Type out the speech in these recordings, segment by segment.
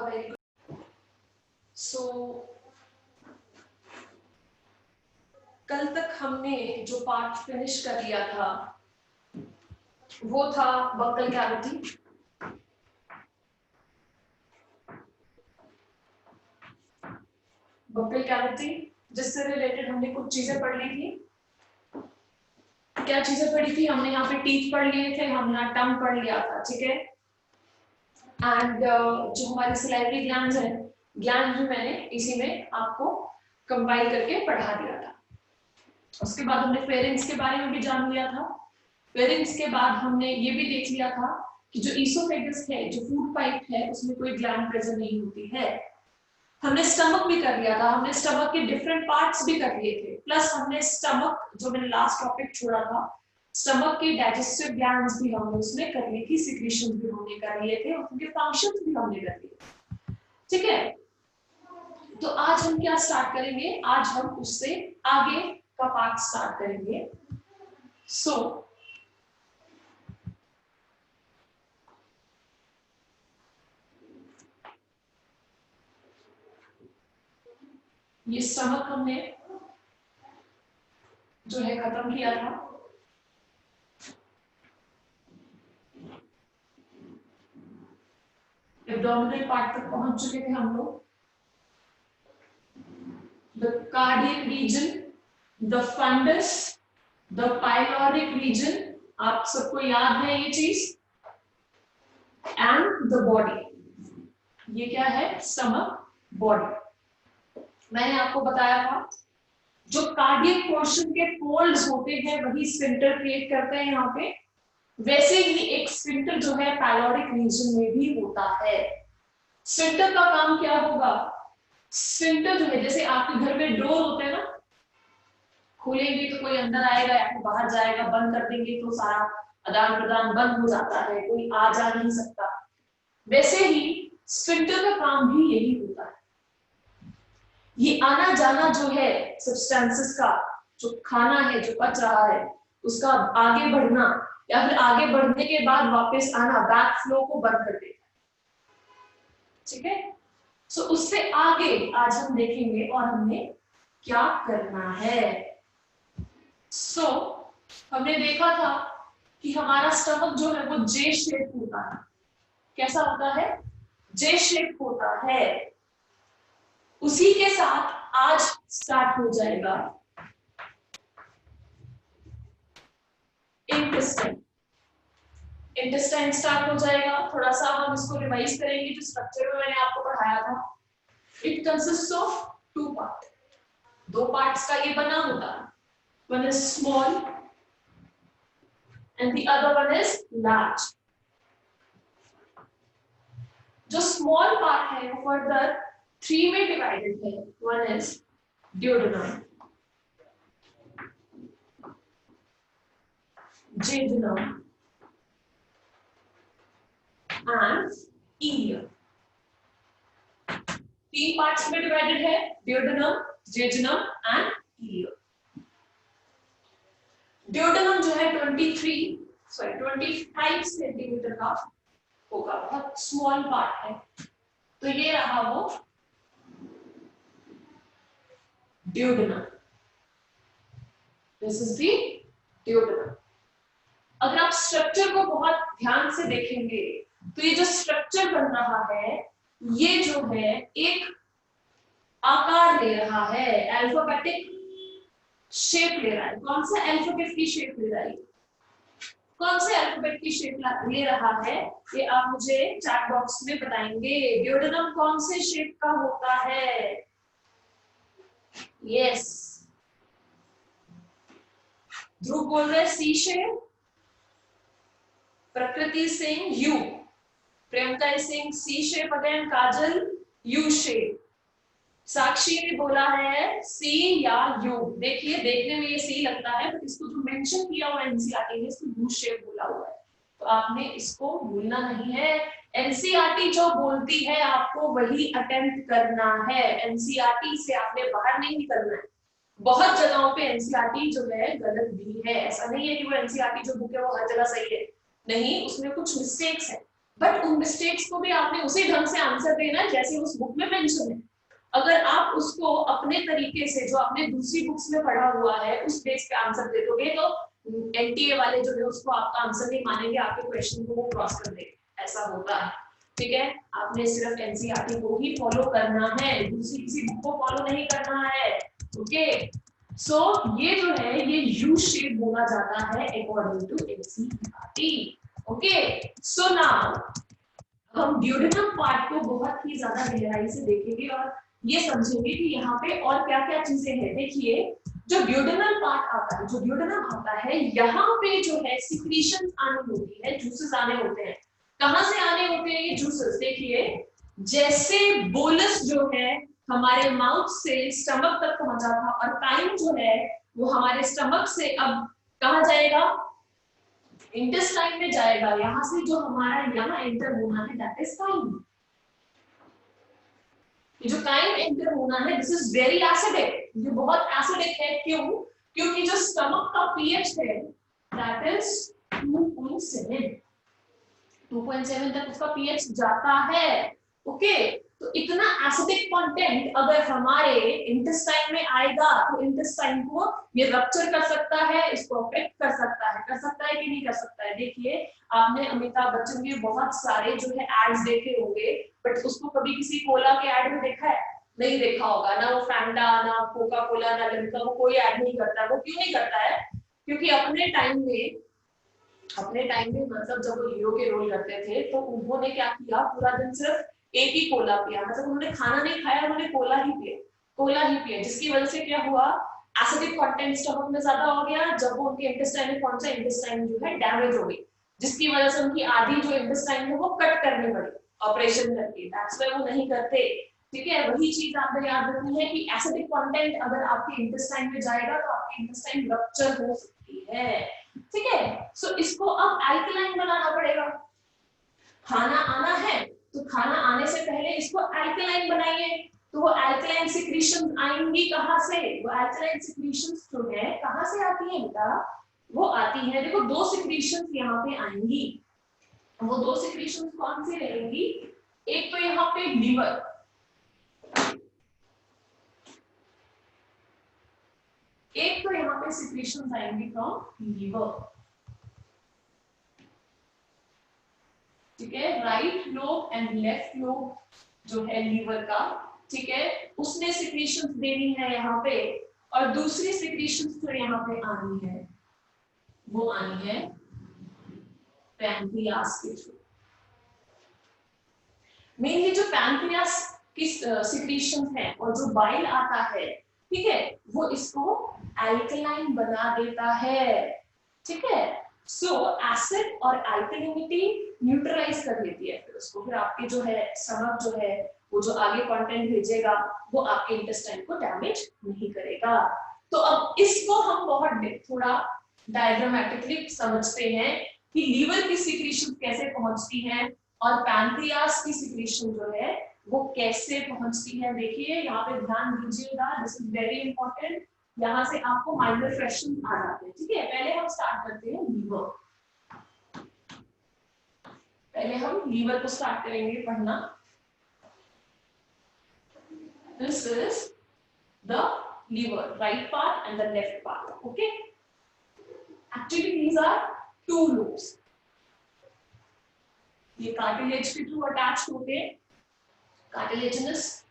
Very good. सो कल तक हमने जो पार्ट फिनिश कर लिया था वो था बक्कल कैविटी। बक्कल कैविटी जिससे रिलेटेड हमने कुछ चीजें पढ़ ली थी। क्या चीजें पढ़ी थी हमने? यहाँ पे टीथ पढ़ लिए थे, हमने यहाँ टंग पढ़ लिया था, ठीक है। एंड जो हमारे सिलाइवरी ग्लैंड्स हैं, ग्लैंड भी मैंने इसी में आपको कंबाइन करके पढ़ा दिया था। उसके बाद हमने फेरिंग्स के बारे में भी जान लिया था। फेरिंग्स के बाद हमने ये भी देख लिया था कि जो ईसोफेगस है, जो फूड पाइप है, उसमें कोई ग्लैंड प्रेजेंट नहीं होती है। हमने स्टमक भी कर लिया था, हमने स्टमक के डिफरेंट पार्ट्स भी कर लिए थे, प्लस हमने स्टमक जो मैंने लास्ट टॉपिक छोड़ा था, स्टमक के डाइजेस्टिव ग्लैंड्स भी हमने उसमें कर ली थी, सिक्रीशंस भी हमने कर लिए थे, उनके फंक्शंस भी हमने कर लिए, ठीक है। तो आज हम क्या स्टार्ट करेंगे? आज हम उससे आगे का पार्ट स्टार्ट करेंगे। सो ये स्टमक हमने जो है खत्म किया था। एब्डोमिनल पार्ट तक पहुंच चुके थे हम लोग। The cardiac region, the fundus, the pyloric region, आप सबको याद है ये चीज, एंड द बॉडी। ये क्या है? Stomach, body. मैंने आपको बताया था जो कार्डियक पोर्शन के फोल्ड्स होते हैं वही स्फिंक्टर क्रिएट करते हैं यहाँ पे, वैसे ही एक स्फिंक्टर जो है पाइलोरिक रीजन में भी होता है। स्फिंक्टर का काम क्या होगा? स्फिंक्टर जो है, जैसे आपके घर में डोर होते हैं ना, खोलेंगे तो कोई अंदर आएगा या फिर बाहर जाएगा, बंद कर देंगे तो सारा आदान प्रदान बंद हो जाता है, कोई आ जा नहीं सकता। वैसे ही स्फिंक्टर का काम भी यही होता है। ये आना जाना जो है सब्सटेंसेस का, जो खाना है जो पच रहा है उसका आगे बढ़ना या फिर आगे बढ़ने के बाद वापस आना, बैक फ्लो को बंद कर देता है, ठीक है। सो उससे आगे आज हम देखेंगे और हमने क्या करना है। सो हमने देखा था कि हमारा स्टमक जो है वो जे शेप होता है। कैसा होता है? जे शेप होता है। उसी के साथ आज स्टार्ट हो जाएगा इंटेस्टाइन। इंटेस्टाइन स्टार्ट हो जाएगा। थोड़ा सा हम इसको रिवाइज करेंगे जो स्ट्रक्चर में मैंने आपको पढ़ाया था। It consist of two part, दो पार्ट्स का ये बना होता है। One is small and the other one is large. जो स्मॉल पार्ट है वो फर्दर 3 में डिवाइडेड है। One is duodenum, jejunum and ileum. 3 parts में डिवाइडेड है, duodenum, jejunum and ileum. Duodenum जो है 25 सेंटीमीटर का होगा, बहुत स्मॉल पार्ट है। तो ये रहा वो duodenum. This is the duodenum. अगर आप स्ट्रक्चर को बहुत ध्यान से देखेंगे तो ये जो स्ट्रक्चर बन रहा है ये जो है एक आकार ले रहा है, अल्फाबेटिक शेप ले रहा है। कौन सा अल्फाबेट की शेप ले रहा है? कौन से अल्फाबेट की शेप ले रहा है ये आप मुझे चैट बॉक्स में बताएंगे। ड्यूडेनम कौन से शेप का होता है? यस, ध्रुव बोल रहे C shape, Prakriti Singh U, Priyanka Singh C shape again, Kajal U shape, Sakshi ने बोला है सी या यू। देखिए देखने में ये सी लगता है बट इसको जो मेंशन किया हुआ है एनसीईआरटी ने इसको यू शेप बोला हुआ है, तो आपने इसको भूलना नहीं है। एनसीईआरटी जो बोलती है आपको वही अटेम्प्ट करना है, एनसीईआरटी से आपने बाहर नहीं निकलना है। बहुत जगहों पे एनसीईआरटी जो है गलत भी है, ऐसा नहीं है कि वो एनसीईआरटी जो बुक है वो हर जगह सही है, नहीं, उसमें कुछ मिस्टेक्स है। बट उन मिस्टेक्स को भी आपने उसी ढंग से आंसर देना है जैसे उस बुक में मेंशन है। अगर आप उसको अपने तरीके से जो आपने दूसरी बुक्स में पढ़ा हुआ है उस बेस पे आंसर दे दोगे तो एनटीए वाले जो है उसको आपका आंसर नहीं मानेंगे, आपके क्वेश्चन को वो क्रॉस कर देंगे, ऐसा होता है। ठीक है, आपने सिर्फ एनसीईआरटी को ही फॉलो करना है, दूसरी किसी बुक को फॉलो नहीं करना है। ओके, सो ये जो है ये यू शेप बोला जाता है according to NCERT. Okay, so now हम ड्यूडेनम पार्ट को बहुत ही ज्यादा गहराई से देखेंगे और ये समझेंगे कि यहाँ पे और क्या क्या चीजें हैं। देखिए, जो ड्यूडेनल पार्ट आता है, जो ड्यूडेनम आता है, यहाँ पे जो है सिक्रीशन आनी होती है, जूसेस आने होते हैं। कहाँ से आने होते हैं ये जूसेस? देखिए, जैसे बोलस जो है हमारे माउथ से स्टमक तक पहुंचा था और काइम जो है वो हमारे स्टमक से अब कहाँ जाएगा? इंटेस्टाइन में जाएगा। यहां से जो हमारा यहाँ एंटर होना है दैट इज काइम। ये जो काइम एंटर होना है दिस इज वेरी एसिडिक, ये बहुत एसिडिक है। क्यों? क्योंकि जो स्टमक का पीएच है दैट इज 2.7, 2.7 तक उसका पीएच जाता है। ओके, तो इतना एसिडिक कंटेंट अगर हमारे इंटेस्टाइन में आएगा तो इंटेस्टाइन को ये रप्चर कर सकता है, इसको अफेक्ट कर सकता है कि नहीं कर सकता है? देखिए, आपने अमिताभ बच्चन के बहुत सारे जो है एड्स देखे होंगे, बट उसको कभी किसी कोला के एड में देखा है? नहीं देखा होगा ना, वो फैंटा ना कोका कोला ना लिम्का, वो कोई एड नहीं करता है। वो क्यों नहीं करता है? क्योंकि अपने टाइम में मतलब जब वो हीरो के रोल करते थे तो उन्होंने क्या किया, पूरा दिन सिर्फ एक ही कोला पिया, मतलब उन्होंने खाना नहीं खाया, उन्होंने कोला ही पिया, जिसकी वजह से क्या हुआ, एसिडिक कंटेंट स्टमक में ज्यादा हो गया। जब वो उनके इंटेस्टाइन में पहुंचा, इंटेस्टाइन जो है डैमेज हो गई, जिसकी वजह से उनकी आधी जो इंटेस्टाइन है वो कट करनी पड़ी ऑपरेशन करके, दैट्स व्हाई वो नहीं करते। ठीक है, वही चीज आपको याद रखनी है कि एसिडिक कंटेंट अगर आपके इंटेस्टाइन में जाएगा तो आपकी इंटेस्टाइन रप्चर हो सकती है। ठीक है, सो इसको अब अल्कलाइन बनाना पड़ेगा। खाना आना है तो खाना आने से पहले इसको अल्कलाइन बनाइए, तो वो अल्कलाइन सिक्रीशन आएंगी कहां से? वो अल्कलाइन सिक्रीशन जो है कहां से आती है बेटा? वो आती है, देखो दो सिक्रीशन यहाँ पे आएंगी। वो दो सिक्रीशन कौन सी रहेंगी? एक तो यहाँ पे लीवर, एक तो यहाँ पे सिक्रीशन आएंगी फ्रॉम लीवर। ठीक है, right lobe and left lobe जो है लीवर का, ठीक है, उसने सिक्रीशंस देनी है यहाँ पे, और दूसरी सिक्रीशंस जो यहाँ पे आनी है वो आनी है पैंक्रियास के थ्रू। मेनली जो पैंक्रियास की सिक्रीशंस है और जो बाइल आता है, ठीक है, वो इसको अल्कलाइन बना देता है। ठीक है, सो एसिड और अल्कलिनिटी न्यूट्रलाइज कर देती है, फिर उसको, फिर आपके जो है स्टमक जो है वो जो आगे कंटेंट भेजेगा वो आपके इंटेस्टाइन को डैमेज नहीं करेगा। तो अब इसको हम बहुत थोड़ा डायग्रामेटिकली समझते हैं कि लीवर की सिक्रीशन कैसे पहुंचती है और पैंक्रियास की सिक्रीशन जो है वो कैसे पहुंचती है। देखिए, यहाँ पे ध्यान दीजिएगा, दिस इज वेरी इंपॉर्टेंट। यहाँ से आपको माइनर क्वेश्चन आ जाते हैं। ठीक है, पहले हम स्टार्ट करते हैं लीवर। पहले हम लीवर को स्टार्ट करेंगे पढ़ना। This is the liver, right part and the left part. Okay, actually these are two loops, ये कार्टिलेज के थ्रू अटैच्ड होते हैं। कार्टिलेजिनस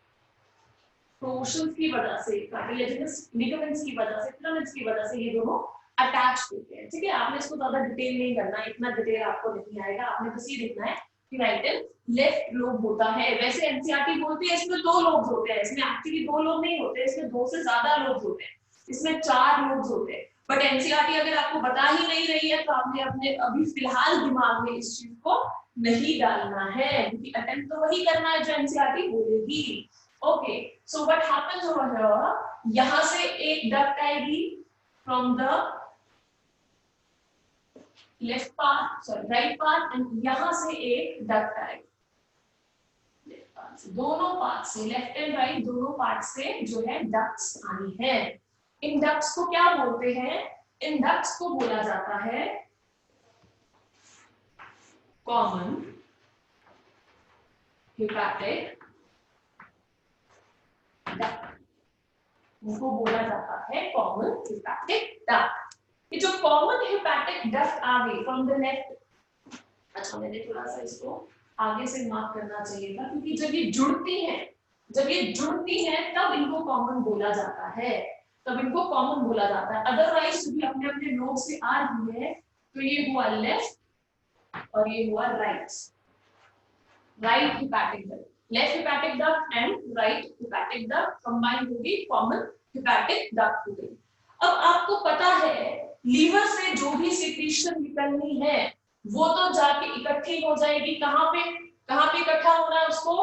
पोर्शंस की वजह से, कार्टिलेजिनस लिगामेंट्स की वजह से, फिलामेंट्स की वजह से ये दोनों अटैच होते हैं। ठीक है, आपने इसको ज्यादा डिटेल नहीं करना, इतना डिटेल आपको नहीं आएगा, आपने बस ये देखना है कि राइट एंड लेफ्ट लोब होता है। वैसे एनसीईआरटी बोलती है इसमें दो लोब्स होते हैं, इसमें एक्चुअली दो लोब नहीं होते, इसमें दो से ज्यादा लोब्स होते हैं, इसमें 4 लोब्स होते हैं। बट एनसीईआरटी अगर आपको बता ही नहीं रही है तो आपने अपने अभी फिलहाल दिमाग में इस चीज को नहीं डालना है, क्योंकि अटेम्प्ट तो वही करना है जो एनसीईआरटी बोलेगी। Okay, so what happens over here, यहां से एक डक्ट आएगी from the left part, sorry right part, and यहां से एक डक्ट आएगी लेफ्ट पार्ट से, दोनों पार्ट से, लेफ्ट एंड राइट दोनों पार्ट से जो है डक्ट्स आनी है। इन डक्ट्स को क्या बोलते हैं? इन डक्ट्स को बोला जाता है कॉमन हिपैटिक डक्ट, उनको बोला जाता है कॉमन हिपैटिक डक्ट। ये जो कॉमन हिपैटिक डक्ट आ गई फ्रॉम द लेफ्ट, अच्छा मैंने थोड़ा सा इसको आगे से मार्क करना चाहिए था, क्योंकि जब ये जुड़ती हैं, जब ये जुड़ती हैं तब इनको कॉमन बोला जाता है, तब इनको कॉमन बोला जाता है। अदरवाइज भी अपने अपने नोट से आ रही है तो ये हुआ लेफ्ट और ये हुआ right, right hepatic duct, left hepatic duct and right hepatic duct combine होगी, कॉमन हिपैटिक डक्ट हो गई। अब आपको पता है लीवर से जो भी सिक्रीशन निकलनी है वो तो जाके इकट्ठी हो जाएगी, कहां पे इकट्ठा होना है उसको,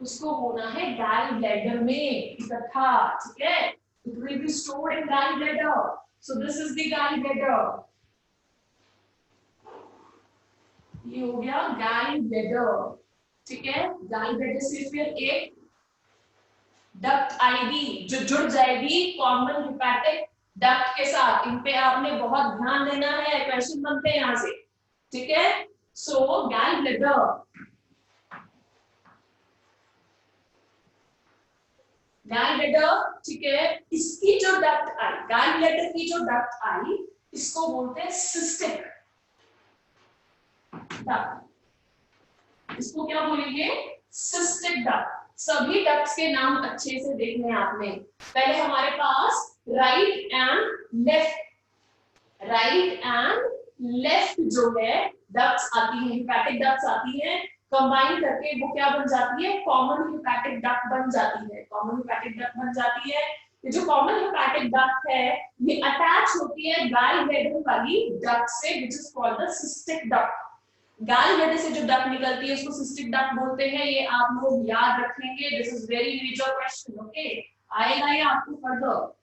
उसको होना है गैल ब्लैडर में इकट्ठा, ठीक है, it will be stored in गैल bladder, so this is the गैल ब्लैडर, ये हो गया गैल ब्लैडर, ठीक है। गैल ब्लैडर से फिर एक डक्ट आएगी जो जुड़ जाएगी कॉमन हिपैटिक डक्ट के साथ, इन पे आपने बहुत ध्यान देना है, क्वेश्चन बनते हैं यहां से, ठीक है। सो गैल ब्लैडर, गैल ब्लैडर, ठीक है, इसकी जो डक्ट आई, गैल ब्लैडर की जो डक्ट आई इसको बोलते हैं सिस्टिक डक्ट, इसको क्या बोलेंगे, सिस्टिक डक्ट। सभी डक्ट्स के नाम अच्छे से देखने हैं आपने। पहले हमारे पास right and left, right and left जो है डक्ट्स आती है, हिपैटिक डक्ट्स आती है, कंबाइन करके वो क्या बन जाती है, कॉमन हिपैटिक डक्ट बन जाती है, कॉमन हिपैटिक डक्ट बन जाती है। ये जो कॉमन हिपैटिक डक्ट है ये अटैच होती है गैल ब्लैडर वाली डक्ट से, which is called the cystic duct. गैल ब्लैडर से जो डक्ट निकलती है उसको सिस्टिक डक्ट बोलते हैं, ये आप लोग याद रखेंगे, this is very major question, okay, आएगा ये आपको further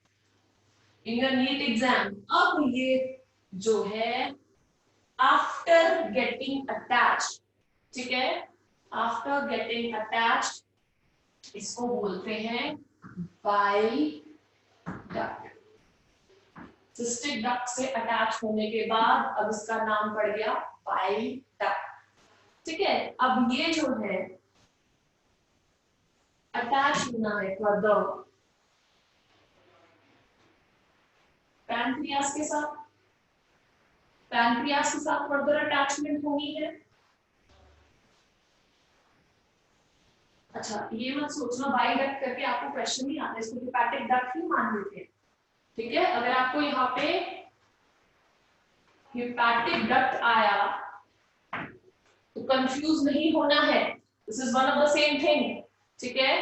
in your NEET exam. अब ये जो है आफ्टर गेटिंग अटैच्ड, ठीक है, आफ्टर गेटिंग अटैच्ड इसको बोलते हैं बाइल डक्ट। सिस्टिक डक्ट से अटैच होने के बाद अब इसका नाम पड़ गया बाइल डक्ट, ठीक है। अब ये जो है अटैच होना है फर्दर पैनक्रियास के साथ, पैनक्रियास के साथ फर्दर अटैचमेंट होनी है। अच्छा ये मत सोचना बाइल डक्ट करके आपको क्वेश्चन नहीं आता, इसको हिपैटिक डक्ट ही मान लेते हैं, ठीक है। अगर आपको यहाँ पे हिपैटिक डक्ट आया तो कंफ्यूज नहीं होना है, this is one of the same thing, ठीक है,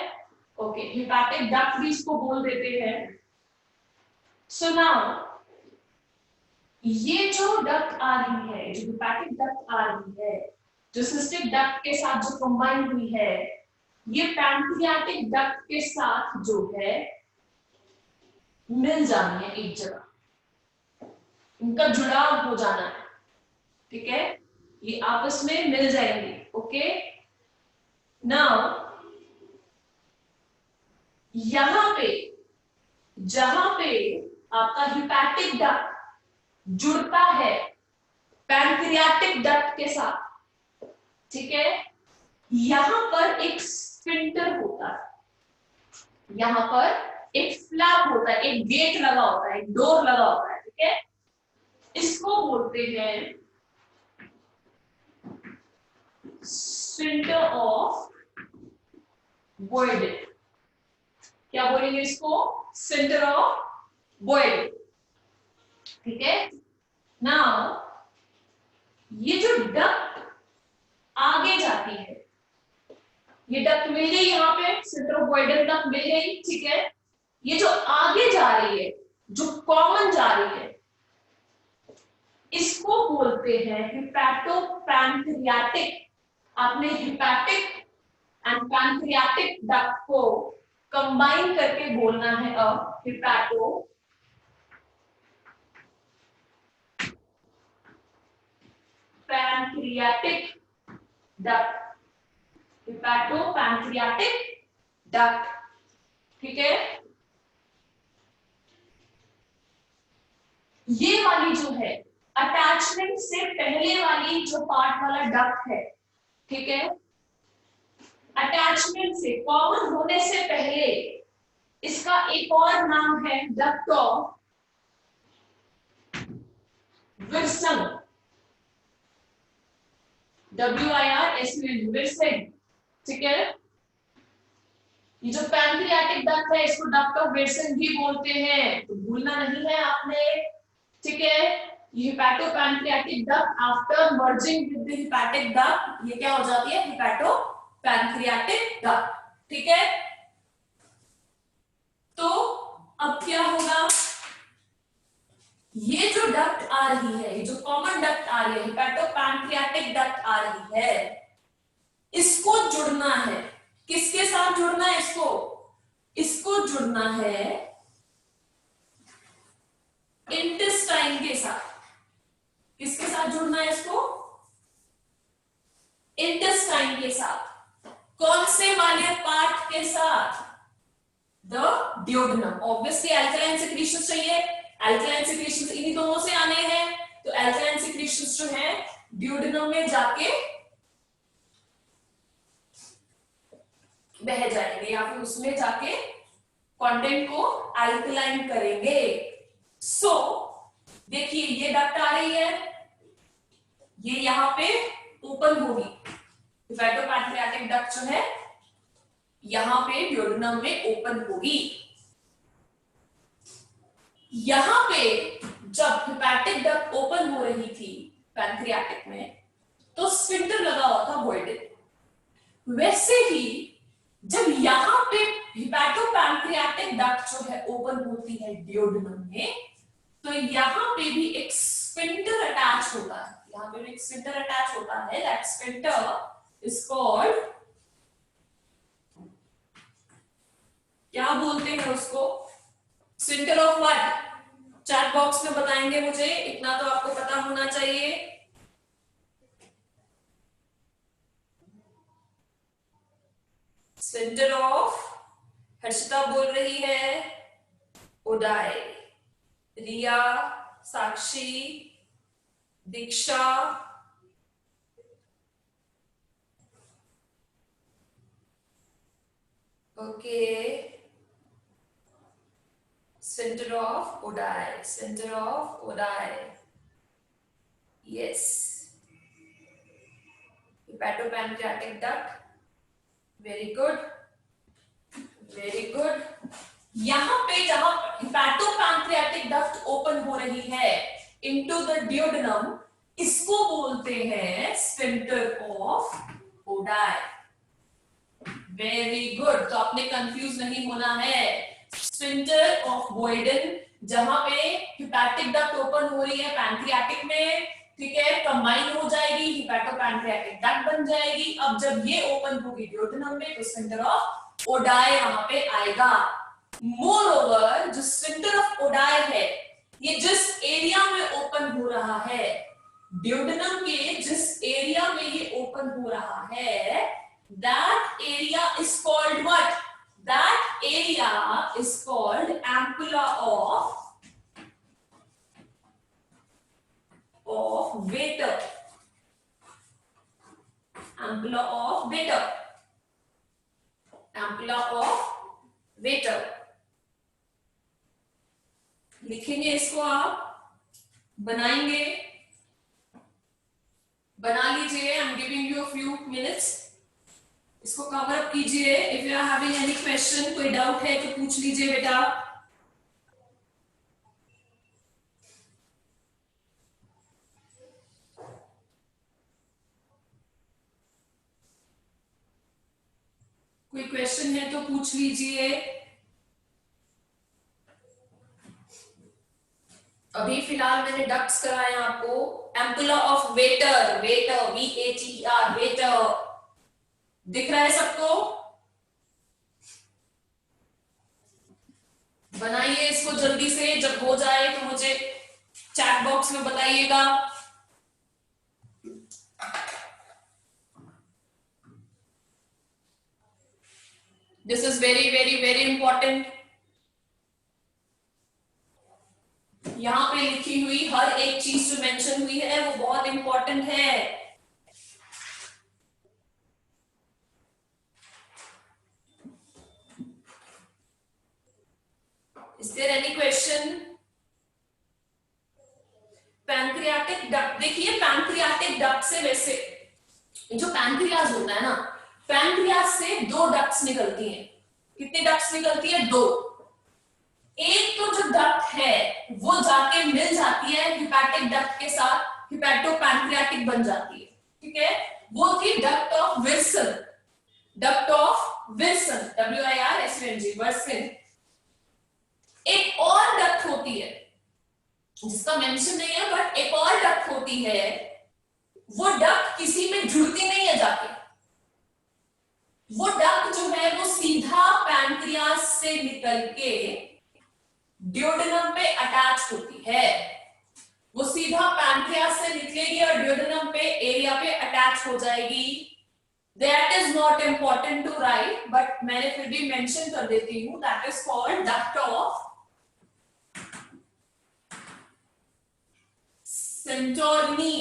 ओके। हिपैटिक डक्ट भी इसको बोल देते हैं। सो नाउ ये जो डक्ट आ रही है, जो हिपैटिक डक्ट आ रही है, जो सिस्टिक डक्ट के साथ जो कंबाइन हुई है, ये पैंक्रियाटिक डक्ट के साथ जो है मिल जानी है एक जगह, इनका जुड़ाव हो जाना है, ठीक है, ये आपस में मिल जाएंगे, ओके। नाउ यहां पे जहां पे आपका हिपैटिक डक्ट जुड़ता है पैंक्रियाटिक डक्ट के साथ, ठीक है, यहां पर एक स्फिंक्टर होता है, यहां पर एक फ्लैप होता है, एक गेट लगा होता है, एक डोर लगा होता है, ठीक है, इसको बोलते हैं स्फिंक्टर ऑफ बॉयडेल। क्या बोलेंगे इसको, स्फिंक्टर ऑफ बॉयडेल, ठीक है। नाउ ये जो डक्ट आगे जाती है, ये डक्ट मिल गई यहाँ पे, स्फिंक्टर ऑफ बॉयडेल डक्ट मिल गई, ठीक है। ये जो आगे जा रही है, जो कॉमन जा रही है, इसको बोलते हैं हिपैटोपैंक्रियाटिक। आपने हिपैटिक एंड पैंक्रियाटिक डक्ट को कंबाइन करके बोलना है अब हिपैटो पैंक्रियाटिक डक्ट, हिपैटोपैंक्रियाटिक डक्ट, ठीक है। ये वाली जो है अटैचमेंट से पहले वाली जो पार्ट वाला डक्ट है, ठीक है, अटैचमेंट से, कॉमन होने से पहले इसका एक और नाम है duct of Wilson, WIRSUN, Wilson, ठीक है। ये जो पैंक्रियाटिक डक्ट है इसको डक्ट ऑफ विल्सन भी बोलते हैं, तो भूलना नहीं है आपने, ठीक है। ये hepato pancreatic duct after merging with the hepatic duct ये क्या हो जाती है, हिपैटो पैंक्रियाटिक डक्ट, ठीक है। तो अब क्या होगा, ये जो डक्ट आ रही है, ये जो कॉमन डक्ट आ रही है, हिपैटो पैंक्रियाटिक डक्ट आ रही है, इसको जुड़ना है, किसके साथ जुड़ना है इसको जुड़ना है इंटेस्टाइन के साथ। किसके साथ जुड़ना है इसको, इंटेस्टाइन के साथ। कौन से वाले पार्ट के साथ, द डियोडेनम। ऑब्वियसली अल्कलाइन सिक्रीशंस चाहिए, अल्कलाइन सिक्रीशंस इन्हीं दोनों से आने हैं, तो अल्कलाइन सिक्रीशंस जो है डियोडेनम में जाके बह जाएंगे या फिर उसमें जाके कंटेंट को अल्कलाइन करेंगे। सो देखिए ये डक्ट आ रही है, ये यहां पे ओपन होगी, हिपैटोपैंक्रियाटिक डक्ट जो है यहां पे डियोडेनम में ओपन होगी। यहां पे जब हिपैटिक डक्ट ओपन हो रही थी पैंक्रियाटिक में, तो स्फिंक्टर लगा हुआ था वॉइडेड। वैसे ही जब यहां पे हिपैटोपैंक्रियाटिक डक्ट जो है ओपन होती है डियोडेनम में, तो यहां पे भी एक स्फिंक्टर अटैच होता है, यहां पे भी एक स्फिंक्टर अटैच होता है। दैट स्फिंक्टर इज कॉल्ड, क्या बोलते हैं उसको, sphincter of what, chat box में बताएंगे मुझे, इतना तो आपको पता होना चाहिए। स्फिंक्टर ऑफ, हर्षिता बोल रही है, उदय, रिया, साक्षी, दीक्षा, okay, center of Odai, center of Odai, yes, hepatopancreatic duct, very good, very good। यहां पे जहां hepatopancreatic duct ओपन हो रही है into the duodenum, इसको बोलते हैं sphincter of Odai, very good. तो आपने कंफ्यूज नहीं होना है, स्फिंक्टर ऑफ वॉइडन, जहां पे हिपैटिक डक्ट ओपन हो रही है पैंक्रियाटिक में, ठीक है, कंबाइन हो जाएगी, हिपैटोपैंक्रियाटिक डक्ट बन जाएगी। अब जब ये ओपन होगी डियोडेनम में, तो स्फिंक्टर ऑफ ओडाई वहां पे आएगा। मोर ओवर जो स्फिंक्टर ऑफ ओडाई है, ये जिस एरिया में ओपन हो रहा है, डियोडेनम के जिस एरिया में ये ओपन हो रहा है, that area is called what? That area is called ampulla of Vater, ampulla of Vater, ampulla of Vater। लिखेंगे इसको, आप बनाएंगे, बना लीजिए, I am giving you a few minutes, इसको कवर अप कीजिए। If you are having any question, कोई doubt है तो पूछ लीजिए बेटा। कोई क्वेश्चन है तो पूछ लीजिए। अभी फिलहाल मैंने डक्ट्स कराए आपको, ampulla of waiter, waiter, VATER, waiter, दिख रहा है सबको? बनाइए इसको जल्दी से, जब हो जाए तो मुझे चैट बॉक्स में बताइएगा। This is very very very important. यहां पे लिखी हुई हर एक चीज जो मेंशन हुई है वो बहुत इंपॉर्टेंट है। Is there any question? Pancreatic duct, देखिए पैंक्रियाटिक डक्ट से वैसे जो पैंक्रियाज होता है ना, पैंक्रियाज से दो डक्ट्स निकलती हैं। कितनी डक्ट्स निकलती है? दो। एक तो जो डक्ट है वो जाके मिल जाती है हिपैटिक डक्ट के साथ, हिपैटोपैंक्रियाटिक बन जाती है, ठीक है? वो थी duct of Wilson, duct of Wilson, WIRSUNG, Wilson. एक और डक्ट होती है जिसका मेंशन नहीं है, बट एक और डक्ट होती है, वो डक्ट किसी में जुड़ती नहीं है जाके, वो डक्ट जो है वो सीधा पैंक्रियास से निकल के ड्यूडेनम पे अटैच होती है। वो सीधा पैंक्रियास से निकलेगी और ड्यूडेनम पे एरिया पे अटैच हो जाएगी। That is not important to write, but मैंने फिर भी मेंशन कर देती हूं, that is called duct of Santorini,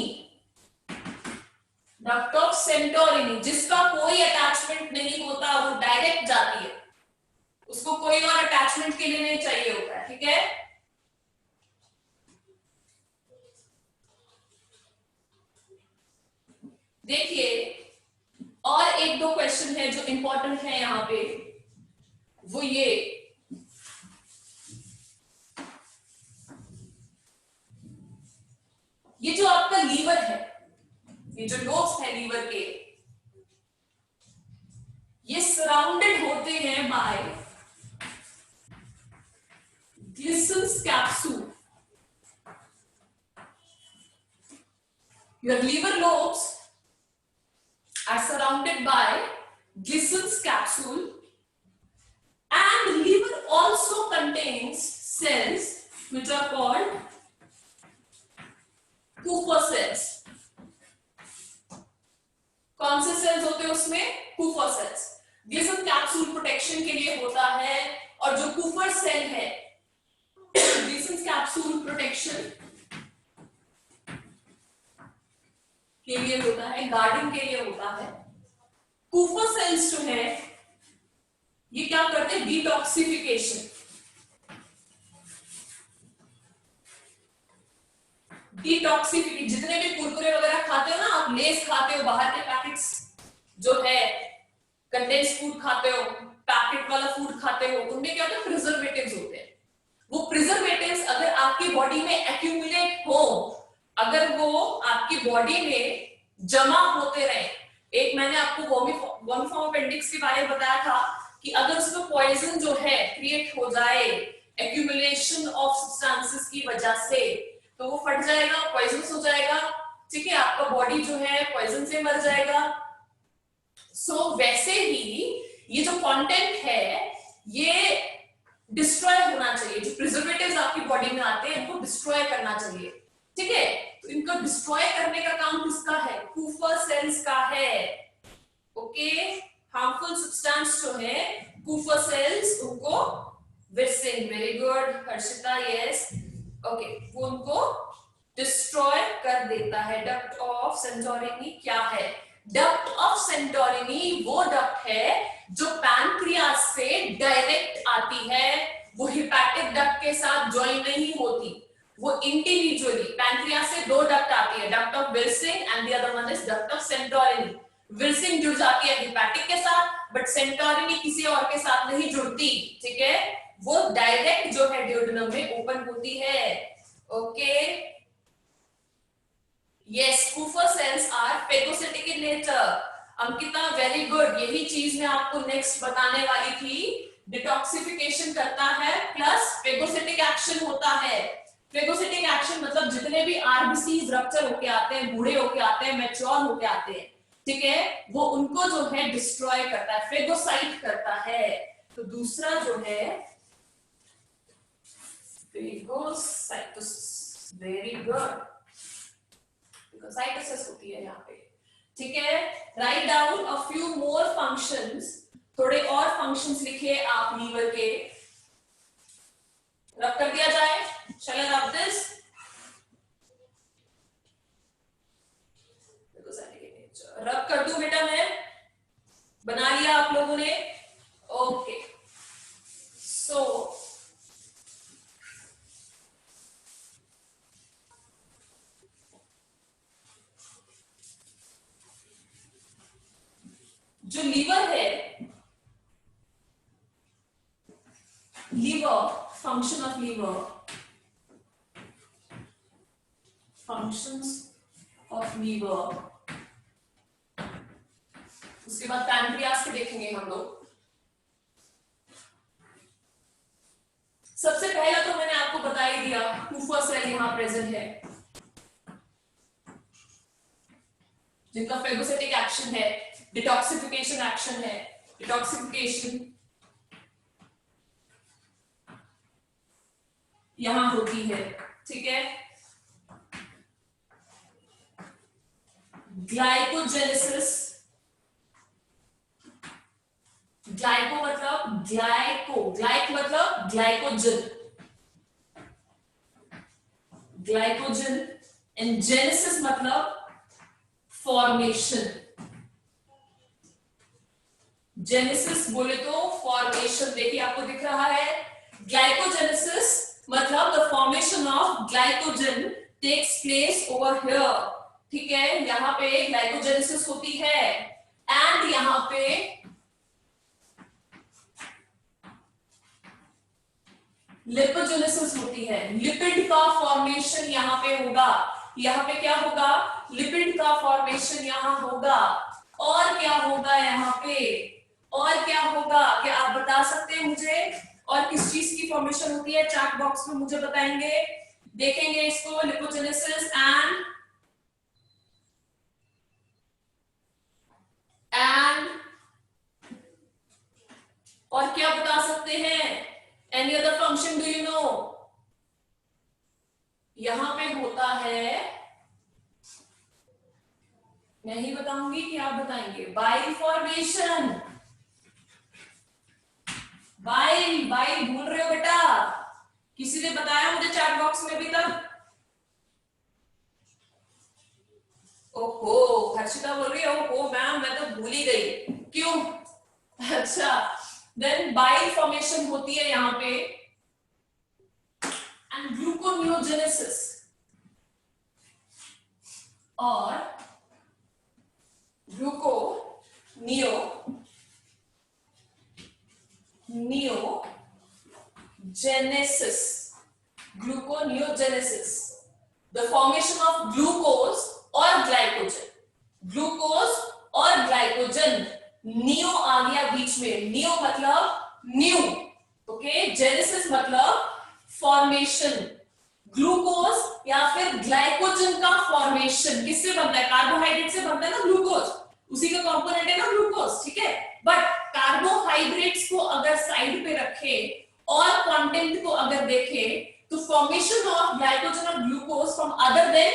duct of Santorini, जिसका कोई अटैचमेंट नहीं होता, वो डायरेक्ट जाती है, उसको कोई और अटैचमेंट के लिए नहीं चाहिए होता है, ठीक है? देखिए और एक दो क्वेश्चन है जो इंपॉर्टेंट है यहां पे, वो ये जो आपका लीवर है, ये जो लोब्स है लीवर के, ये सराउंडेड होते हैं by Glisson's capsule. Your liver lobes are surrounded by Glissen's capsule, and liver also contains cells which are called Kupffer cells. कौन से सेल्स होते हैं उसमें? Kupffer cells. Glissen's capsule protection के लिए होता है, और जो Kupffer सेल है Glissen's capsule प्रोटेक्शन के लिए होता है, गार्डिंग के लिए होता है। Kupffer सेल्स जो है ये क्या करते हैं? Detoxification, detoxification. जितने भी कुरकुरे वगैरह खाते हो ना आप, लेस खाते हो, बाहर के पैकेट्स जो है, कंडेंस फूड खाते हो, पैकेट वाला फूड खाते हो, उनमें क्या होता है? प्रिजर्वेटिव्स होते हैं। वो प्रिजर्वेटिव्स अगर आपकी बॉडी में एक्यूमुलेट हो, अगर वो आपकी बॉडी में जमा होते रहे, एक मैंने आपको वॉमिफॉर्म अपेंडिक्स के बारे में बताया था कि अगर उसमें पॉइजन जो है क्रिएट हो जाए एक्यूमुलेशन ऑफ सब्सटेंसेस की वजह से, तो वो फट जाएगा, पॉइजनस हो जाएगा, ठीक है? आपका बॉडी जो है पॉइजन से मर जाएगा। सो वैसे ही ये जो कंटेंट है ये डिस्ट्रॉय होना चाहिए। जो प्रिजर्वेटिव्स आपकी बॉडी में आते हैं इनको डिस्ट्रॉय करना चाहिए, ठीक है? तो इनको डिस्ट्रॉय करने का काम किसका है? Kupffer सेल्स का है, ओके? हार्मफुल सब्सटेंस जो है Kupffer सेल्स उनको Wilson, very good Harshita, yes, okay, वो उनको डिस्ट्रॉय कर देता है। डक्ट ऑफ सेंटोरिनी क्या है? डक्ट ऑफ सेंटोरिनी वो डक्ट है जो पैंक्रियास से डायरेक्ट आती है, वो हिपैटिक डक्ट के साथ ज्वाइन नहीं होती, वो इंडिविजुअली। पैंक्रियास से दो डक्ट आती है, duct of Wilson and the other one is duct of Santorini. Wilson जुड़ जाती है हिपैटिक के साथ, बट सेंटोरिनी किसी और के साथ नहीं जुड़ती, ठीक है? वो डायरेक्ट जो है ड्यूडेनम में ओपन होती है, okay? Yes, Kupffer cells are phagocytic in nature. Ankita very good, यही चीज मैं आपको नेक्स्ट बताने वाली थी। डिटॉक्सिफिकेशन करता है प्लस फेगोसिटिक एक्शन होता है। फेगोसिटिक एक्शन मतलब जितने भी आरबीसीज रप्चर होके आते हैं, बूढ़े होके आते हैं, मैच्योर होके आते हैं, ठीक है, वो उनको जो है डिस्ट्रॉय करता है, फेगोसाइट करता है। तो दूसरा जो है फेगोसाइटोसिस, वेरी गुड, फेगोसाइटोसिस होती है यहाँ पे, ठीक है। Write down a few more functions, थोड़े और फंक्शंस लिखे आप लीवर के, रब कर दिया जाए। Shall I rub this? रब कर दूं बेटा, मैं बना लिया आप लोगों ने, ओके। सो लीवर है, liver, function of liver, functions of liver, उसके बाद पैनक्रियास के देखेंगे हम लोग। सबसे पहला तो मैंने आपको बता ही दिया, कुफर सेल यहां प्रेजेंट है, जिनका फेगोसाइटिक एक्शन है, डिटॉक्सिफिकेशन एक्शन है, डिटॉक्सिफिकेशन यहां होती है, ठीक है। ग्लाइकोजेनेसिस, ग्लाइको मतलब ग्लाइको, ग्लाइक मतलब ग्लाइकोजन, ग्लाइकोजन, एंड जेनेसिस मतलब फॉर्मेशन, जेनेसिस बोले तो फॉर्मेशन, देखिए आपको दिख रहा है, ग्लाइकोजेनेसिस मतलब the formation of glycogen takes place over here, ठीक है, यहां पे ग्लाइकोजेनेसिस होती है, एंड यहां पे लिपोजेनेसिस होती है, लिपिड का फॉर्मेशन यहां पे होगा, यहां पे क्या होगा, लिपिड का फॉर्मेशन यहां होगा, और क्या होगा यहां पे, और क्या होगा, क्या आप बता सकते हैं मुझे, और किस चीज की फॉर्मेशन होती है, चैट बॉक्स में मुझे बताएंगे, देखेंगे इसको, लिपोजेनेसिस एंड और क्या बता सकते हैं, any other function do you know, यहां पे होता है, मैं ही बताऊंगी कि आप बताएंगे, बाइल फॉर्मेशन, बाइल, बाइल भूल रहे हो बेटा, किसी ने बताया मुझे चैट बॉक्स में अभी तक, ओहो हर्षिता बोल रही है ओहो मैम मैं तो भूल ही गई, क्यों, अच्छा, देन बाइल फॉर्मेशन होती है यहां पे, एंड ग्लूकोनियोजेनेसिस, और gluconeogenesis, gluconeogenesis, the formation of glucose और ग्लाइकोजन, ग्लूकोज और ग्लाइकोजन, नियो आ गया बीच में, नियो मतलब न्यू, ओके, जेनेसिस मतलब फॉर्मेशन, ग्लूकोज या फिर ग्लाइकोजन का फॉर्मेशन किससे बनता है, कार्बोहाइड्रेट से बनता है ना ग्लूकोज, उसी का कंपोनेंट है ना ग्लूकोज, ठीक है, बट कार्बोहाइड्रेट्स को अगर साइड पे रखे और कंटेंट को अगर देखें तो फॉर्मेशन ऑफ ग्लाइकोजन और glucose from other than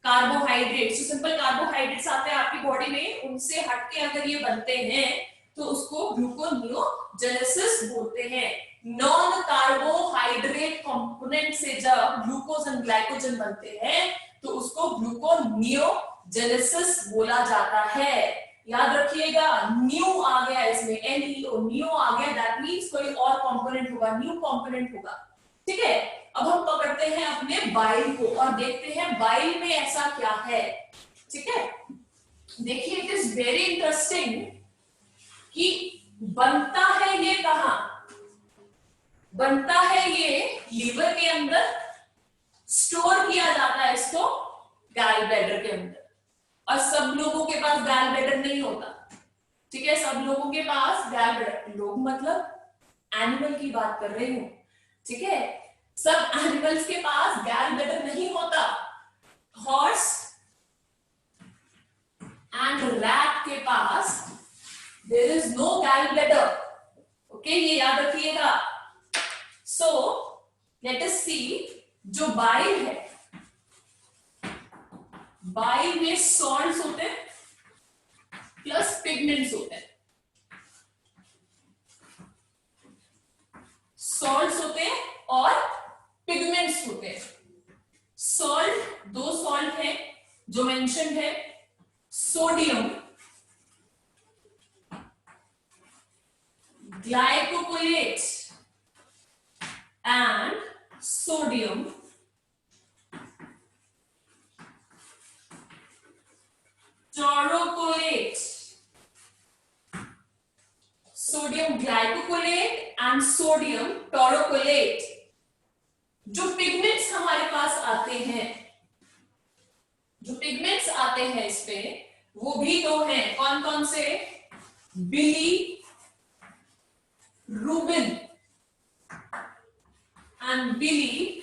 carbohydrates, जो सिंपल कार्बोहाइड्रेट्स आते हैं आपकी बॉडी में, उनसे हटके अगर ये बनते हैं तो उसको ग्लूकोनियोजेनेसिस बोलते हैं। नॉन कार्बोहाइड्रेट कंपोनेंट से जब ग्लूकोज एंड ग्लाइकोजन बनते हैं तो उसको ग्लूकोनियोजेनेसिस बोला जाता है। याद रखिएगा, न्यू आ गया इसमें, एनईओ, न्यू आ गया, दैट मींस कोई और कंपोनेंट होगा, न्यू कंपोनेंट होगा, ठीक है। अब हम पकड़ते हैं अपने बाइल को और देखते हैं बाइल में ऐसा क्या है, ठीक है। देखिए इट इज वेरी इंटरेस्टिंग कि बनता है ये कहां, बनता है ये लीवर के अंदर, स्टोर किया जाता है इसको गैल ब्लैडर के अंदर, और सब लोगों के पास गैल ब्लैडर नहीं होता, ठीक है, सब लोगों के पास गैल ब्लैडर, लोग मतलब एनिमल की बात कर रही हूं, ठीक है, सब एनिमल्स के पास गैल ब्लैडर नहीं होता, हॉर्स एंड रैट के पास there is no gall bladder, okay, ये याद रखिएगा। सो लेट अस सी, जो बाइल है, बाइल में सॉल्ट्स होते हैं प्लस पिगमेंट्स होते हैं, सॉल्ट्स होते हैं और पिगमेंट्स होते हैं। सॉल्ट, दो सॉल्ट है जो मेंशन है, सोडियम ग्लाइकोलेट एंड सोडियम टॉरोकोलेट, जो पिगमेंट्स आते हैं इस पे वो भी दो हैं, कौन कौन से? Bilirubin and Billy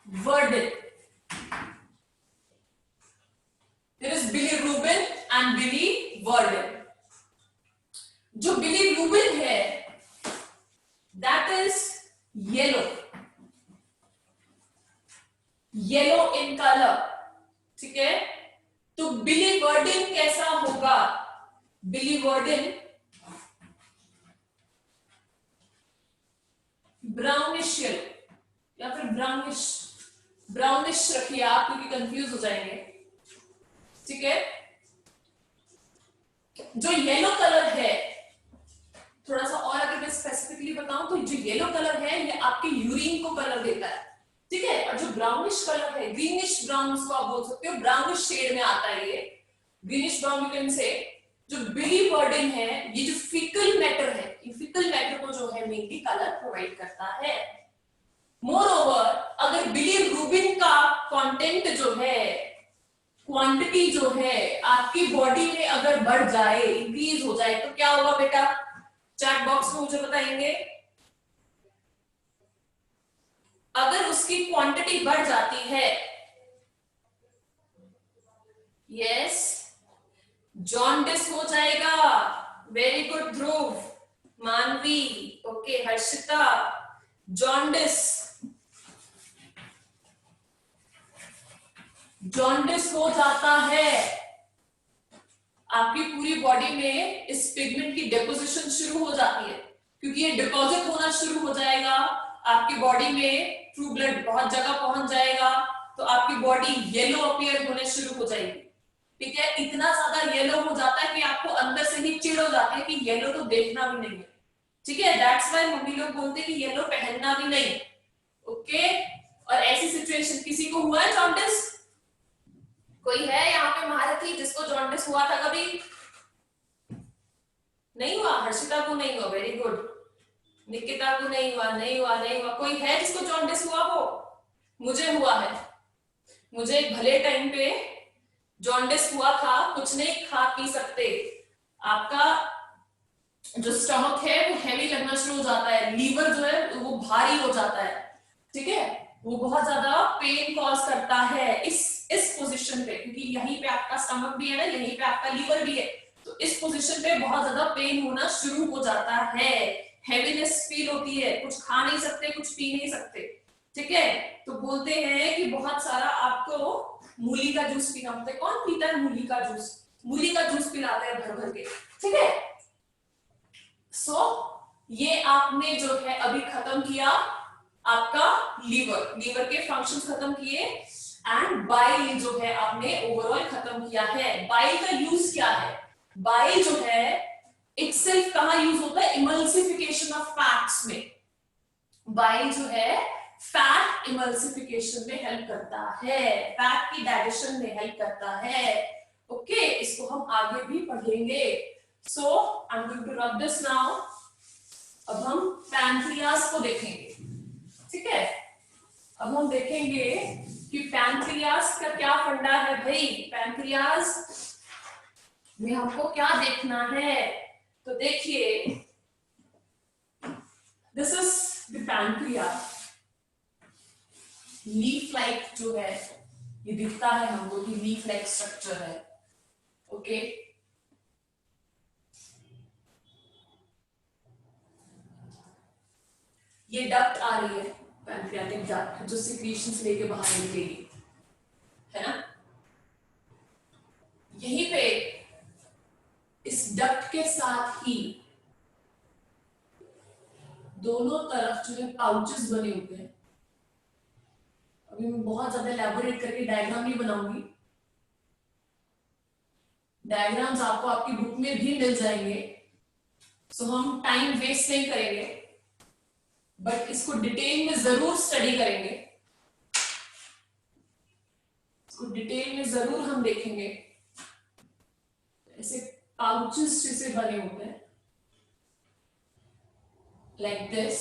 वर्डन। There is bilirubin and biliverdin. जो बिली रूबिन है that is yellow, yellow in colour, ठीक है। तो बिली वर्डन कैसा होगा? बिली वर्डन ब्राउनिश येलो या फिर ब्राउनिश रखिए आप, क्योंकि कंफ्यूज हो जाएंगे, ठीक है। जो येलो कलर है, थोड़ा सा और अगर मैं स्पेसिफिकली बताऊं तो जो येलो कलर है ये आपके यूरिन को कलर देता है, ठीक है। और जो ब्राउनिश कलर है, ग्रीनिश ब्राउन उसको आप बोल सकते हो, ब्राउनिश शेड में आता है ये, greenish brown you can say. जो बिली वर्डन है ये जो फिकल मैटर है, ये फिकल मैटर को जो है मेनली कलर प्रोवाइड करता है। मोर ओवर अगर बिली रूबिन का कंटेंट जो है, क्वांटिटी जो है आपकी बॉडी में अगर बढ़ जाए, इंक्रीज हो जाए, तो क्या होगा बेटा? चैट बॉक्स में मुझे बताएंगे। अगर उसकी क्वांटिटी बढ़ जाती है, यस, जॉन्डिस हो जाएगा। वेरी गुड ध्रुव, मानवी, ओके, हर्षिता, जॉन्डिस, जॉन्डिस हो जाता है। आपकी पूरी बॉडी में इस पिगमेंट की डिपोजिशन शुरू हो जाती है, क्योंकि ये डिपॉजिट होना शुरू हो जाएगा आपकी बॉडी में, थ्रू ब्लड बहुत जगह पहुंच जाएगा, तो आपकी बॉडी येलो अपीयर होने शुरू हो जाएगी, ठीक है। इतना ज्यादा येलो हो जाता है कि आपको अंदर से ही चिढ़ हो जाती है कि येलो तो देखना भी नहीं है, ठीक है। दैट्स व्हाई मम्मी लोग बोलते हैं कि येलो पहनना भी नहीं, ओके। और ऐसी सिचुएशन, किसी को हुआ है जॉन्डिस? कोई है यहाँ पे महारथी जिसको जॉन्डिस हुआ था कभी? नहीं हुआ? हर्षिता को नहीं हुआ, वेरी गुड। निकिता को नहीं हुआ, नहीं हुआ, नहीं हुआ। कोई है जिसको जॉन्डिस हुआ हो? मुझे हुआ है, मुझे भले टाइम पे जॉन्डिस हुआ था, कुछ नहीं खा पी सकते, आपका जो स्टमक है वो हैवी लगना शुरू हो जाता है, लीवर जो है वो भारी हो जाता है, ठीक है। वो बहुत ज्यादा पेन कॉज करता है इस पोजीशन पे, क्योंकि यहीं पे आपका स्टमक भी है ना, यहीं पे आपका लीवर भी है, तो इस पोजीशन पे बहुत ज्यादा पेन होना शुरू हो जाता है, हैवीनेस फील होती है, कुछ खा नहीं सकते, कुछ पी नहीं सकते, ठीक है। तो बोलते हैं कि बहुत सारा आपको मूली का जूस पीना होता है। कौन पीता है मूली का जूस? मूली का जूस पिलाते हैं भर भर के, ठीक है। सो ये आपने जो है अभी खत्म किया आपका लीवर के फंक्शंस खत्म किए, एंड बाइल जो है आपने ओवरऑल खत्म किया है। बाइल का यूज क्या है? बाइल जो है इटसेल्फ कहां यूज होता है? इमल्सिफिकेशन ऑफ फैट्स में। बाइल जो है फैट इमल्सिफिकेशन में हेल्प करता है, फैट की डाइजेशन में हेल्प करता है, ओके। इसको हम आगे भी पढ़ेंगे। So I am going to rub this now. अब हम पैंक्रियास को देखेंगे, ठीक है। अब हम देखेंगे कि पैंक्रियास का क्या फंडा है भाई। पैंक्रियास में हमको क्या देखना है? तो देखिए, this is the pancreas, leaf like जो है ये दिखता है हमको कि लीफ लाइक स्ट्रक्चर है, ओके। ये डक्ट आ रही है, पैंक्रियाटिक डक्ट, जो सिक्रीशंस लेके बाहर निकलेगी, है ना। यहीं पे इस डक्ट के साथ ही दोनों तरफ जो है पाउचेस बने होते हैं। अभी मैं बहुत ज्यादा एलैबोरेट करके डायग्राम नहीं बनाऊंगी, डायग्राम्स आपको आपकी बुक में भी मिल जाएंगे, सो हम टाइम वेस्ट नहीं करेंगे, बट इसको डिटेल में जरूर स्टडी करेंगे, इसको डिटेल में जरूर हम देखेंगे। ऐसे पाउचेस जैसे बने होते हैं, लाइक दिस,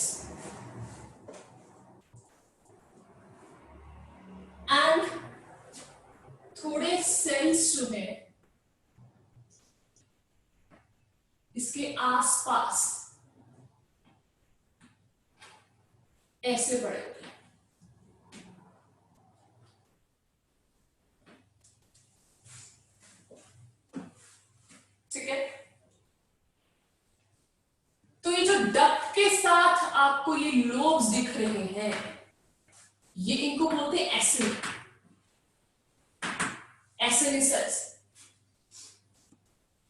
एंड जो है इसके आसपास ऐसे बड़े होते हैं। ठीक है, तो ये जो डक्ट के साथ आपको ये लोब्स दिख रहे हैं, ये इनको बोलते हैं एसिन, एसिनिसस।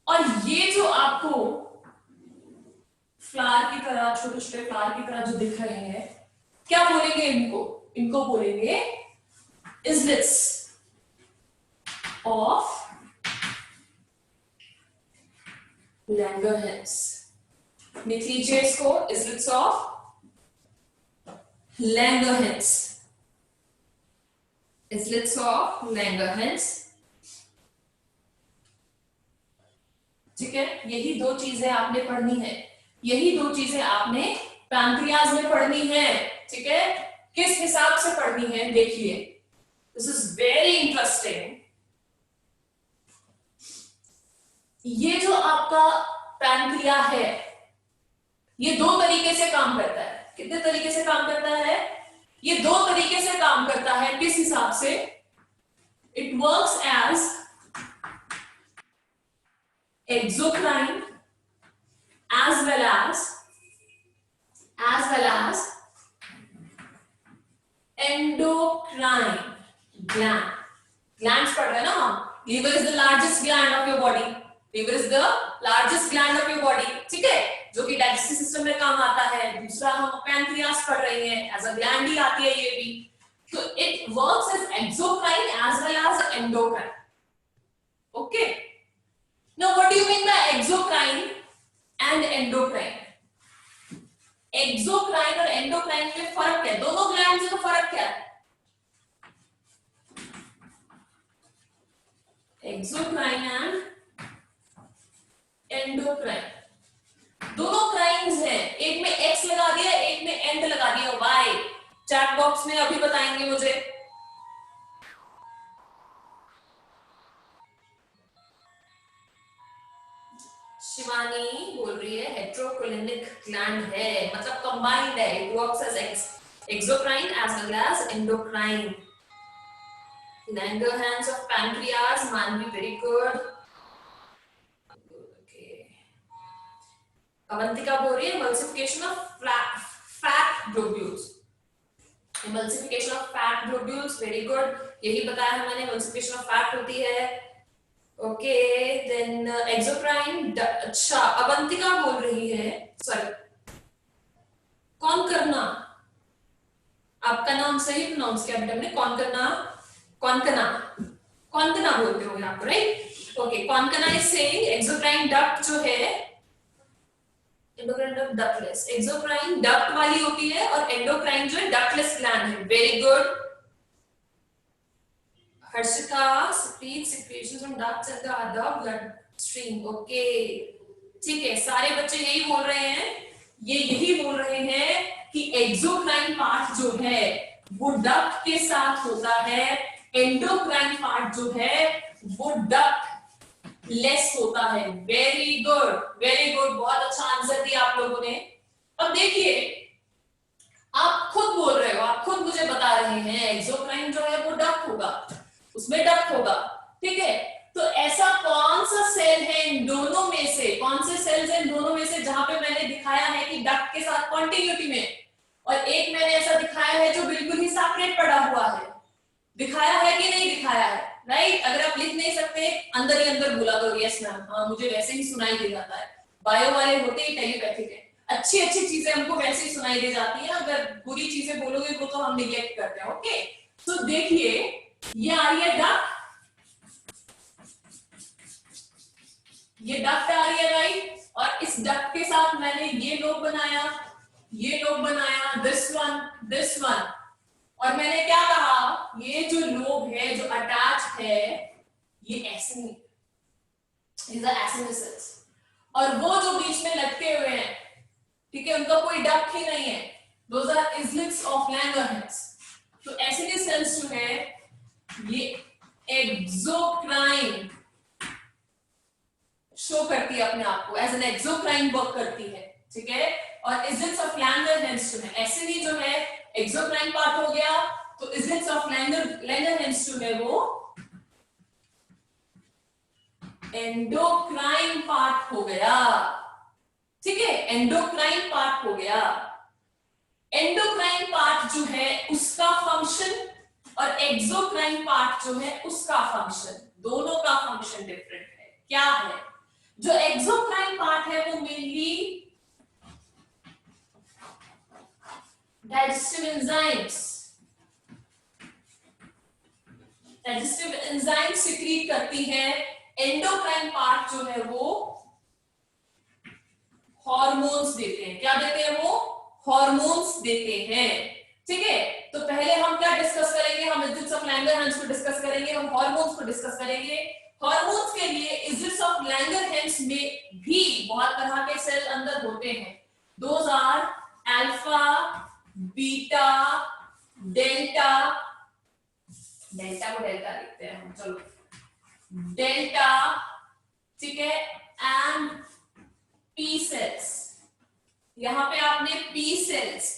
और ये जो आपको फ्लावर की तरह, छोटे छोटे फ्लावर की तरह जो दिख रहे हैं, क्या बोलेंगे इनको? इनको बोलेंगे इजलिट्स ऑफ लैंगरहैंस। लिख लीजिए इसको, इजलिट्स ऑफ लैंगरहैंस, इजलिट्स ऑफ लैंगरहैंस। ठीक है, यही दो चीजें आपने पढ़नी है, यही दो चीजें आपने पैंक्रियाज में पढ़नी है। ठीक है, किस हिसाब से पढ़नी है देखिए, दिस इज वेरी इंटरेस्टिंग। ये जो आपका पैंक्रिया है, ये दो तरीके से काम करता है। कितने तरीके से काम करता है? ये दो तरीके से काम करता है। किस हिसाब से? It works as exocrine as well as endocrine gland. Glands पढ़ रहे हैं ना हम। Liver is the largest gland of your body. Liver is the largest gland of your body. ठीक है, जो कि डाइजेस्टिव सिस्टम में काम आता है। दूसरा हम पैंक्रियास पढ़ रहे हैं, एज अ ग्लैंड ही आती है ये भी। तो it works as exocrine as well as endocrine. Okay. Now, what do you mean by exocrine and endocrine? Exocrine और endocrine में फर्क क्या है? दोनों ग्लैंड्स में फर्क क्या है? Exocrine and endocrine दोनों क्राइन्स हैं। एक में X लगा दिया, एक में एंड लगा दिया Y। चैट बॉक्स में अभी बताएंगे मुझे। शिवानी बोल रही है हेट्रोकोलिनिक ग्लैंड है, मतलब कंबाइंड है। It works as exocrine as well as endocrine. Langerhans of pancreas, Manvi, very good. Avantika बोल रही है emulsification of fat globules. Emulsification of fat globules, very good. यही बताया है मैंने, एमल्सिफिकेशन ऑफ फैट होती है। Okay, then exocrine. अच्छा, अवंतिका बोल रही है, सॉरी, कौन करना? आपका नाम सही प्रोनाउंस किया बेटा मैंने, कौन करना? कौनकना, कौनकना बोलते हो आप, right? Okay, Konkona is saying exocrine duct जो है, endocrine duct ductless, exocrine duct वाली होती है और एंडोक्राइन जो है डक्टलेस ग्लैंड है। Very good Harshika, secrete secretions from ducts and the other bloodstream. Okay, ठीक है, सारे बच्चे यही बोल रहे हैं, ये यही बोल रहे हैं कि एक्सोक्राइन पार्ट जो है वो डक्ट के साथ होता है, एंडोक्राइन पार्ट जो है वो डक्ट लेस होता है। वेरी गुड, वेरी गुड, बहुत अच्छा आंसर दिया आप लोगों ने। अब देखिए, आप खुद बोल रहे हो, आप खुद मुझे बता रहे हैं एक्सोक्राइन जो है वो डक्ट होगा, उसमें डक्ट होगा। ठीक है, तो ऐसा कौन सा सेल है इन दोनों में से, कौन से सेल्स हैं इन दोनों में से जहां पे मैंने दिखाया है कि डक्ट के साथ कॉन्टिन्यूटी में, और एक मैंने ऐसा दिखाया है जो बिल्कुल ही सेपरेट पड़ा हुआ है? दिखाया है कि नहीं दिखाया है? राइट? अगर आप लिख नहीं सकते, अंदर ही अंदर बोला करो यस मैम, हाँ मुझे वैसे ही सुनाई दे जाता है। बायो वाले होते ही टेलीपैथिक है, अच्छी अच्छी चीजें हमको वैसे ही सुनाई दे जाती है, अगर बुरी चीजें बोलोगे वो तो हम निग्लेक्ट करते हैं। ओके, तो देखिए, ये आ रही है डक्ट, ये डक्ट आ रही है, राइट? और इस डक्ट के साथ मैंने ये लोब बनाया, ये लोब बनाया, दिस वन, और मैंने क्या कहा, ये जो लोब है जो अटैच है ये एसिन, these are acinicals, और वो जो बीच में लटके हुए हैं, ठीक है, उनका कोई डक्ट ही नहीं है, those are islets of Langerhans। तो एसिनिक सेल्स जो है ये एक्सोक्राइन लैंगरहैंस जो है वो एंडोक्राइन पार्ट हो गया, ठीक है, एंडोक्राइन पार्ट हो गया। एंडोक्राइन पार्ट जो है उसका फंक्शन और एक्सोक्राइन पार्ट जो है उसका फंक्शन, दोनों का फंक्शन डिफरेंट है। क्या है? जो एक्सोक्राइन पार्ट है वो mainly digestive enzymes, digestive enzyme secrete करती है। एंडोक्राइन पार्ट जो है वो हॉर्मोन्स देते हैं। क्या देते हैं? वो हॉर्मोन्स देते हैं, ठीक है। तो पहले हम क्या डिस्कस करेंगे? हम इजिट्स ऑफ लैंगरहैंस को डिस्कस करेंगे, हम हार्मोन्स को डिस्कस करेंगे। हार्मोन्स के लिए इजिट्स ऑफ लैंगरहैंस में भी बहुत तरह के सेल अंदर होते हैं। Those are alpha, beta, delta, delta को डेल्टा लिखते हैं हम, चलो डेल्टा, ठीक है, एंड पी सेल्स। यहां पे आपने पी सेल्स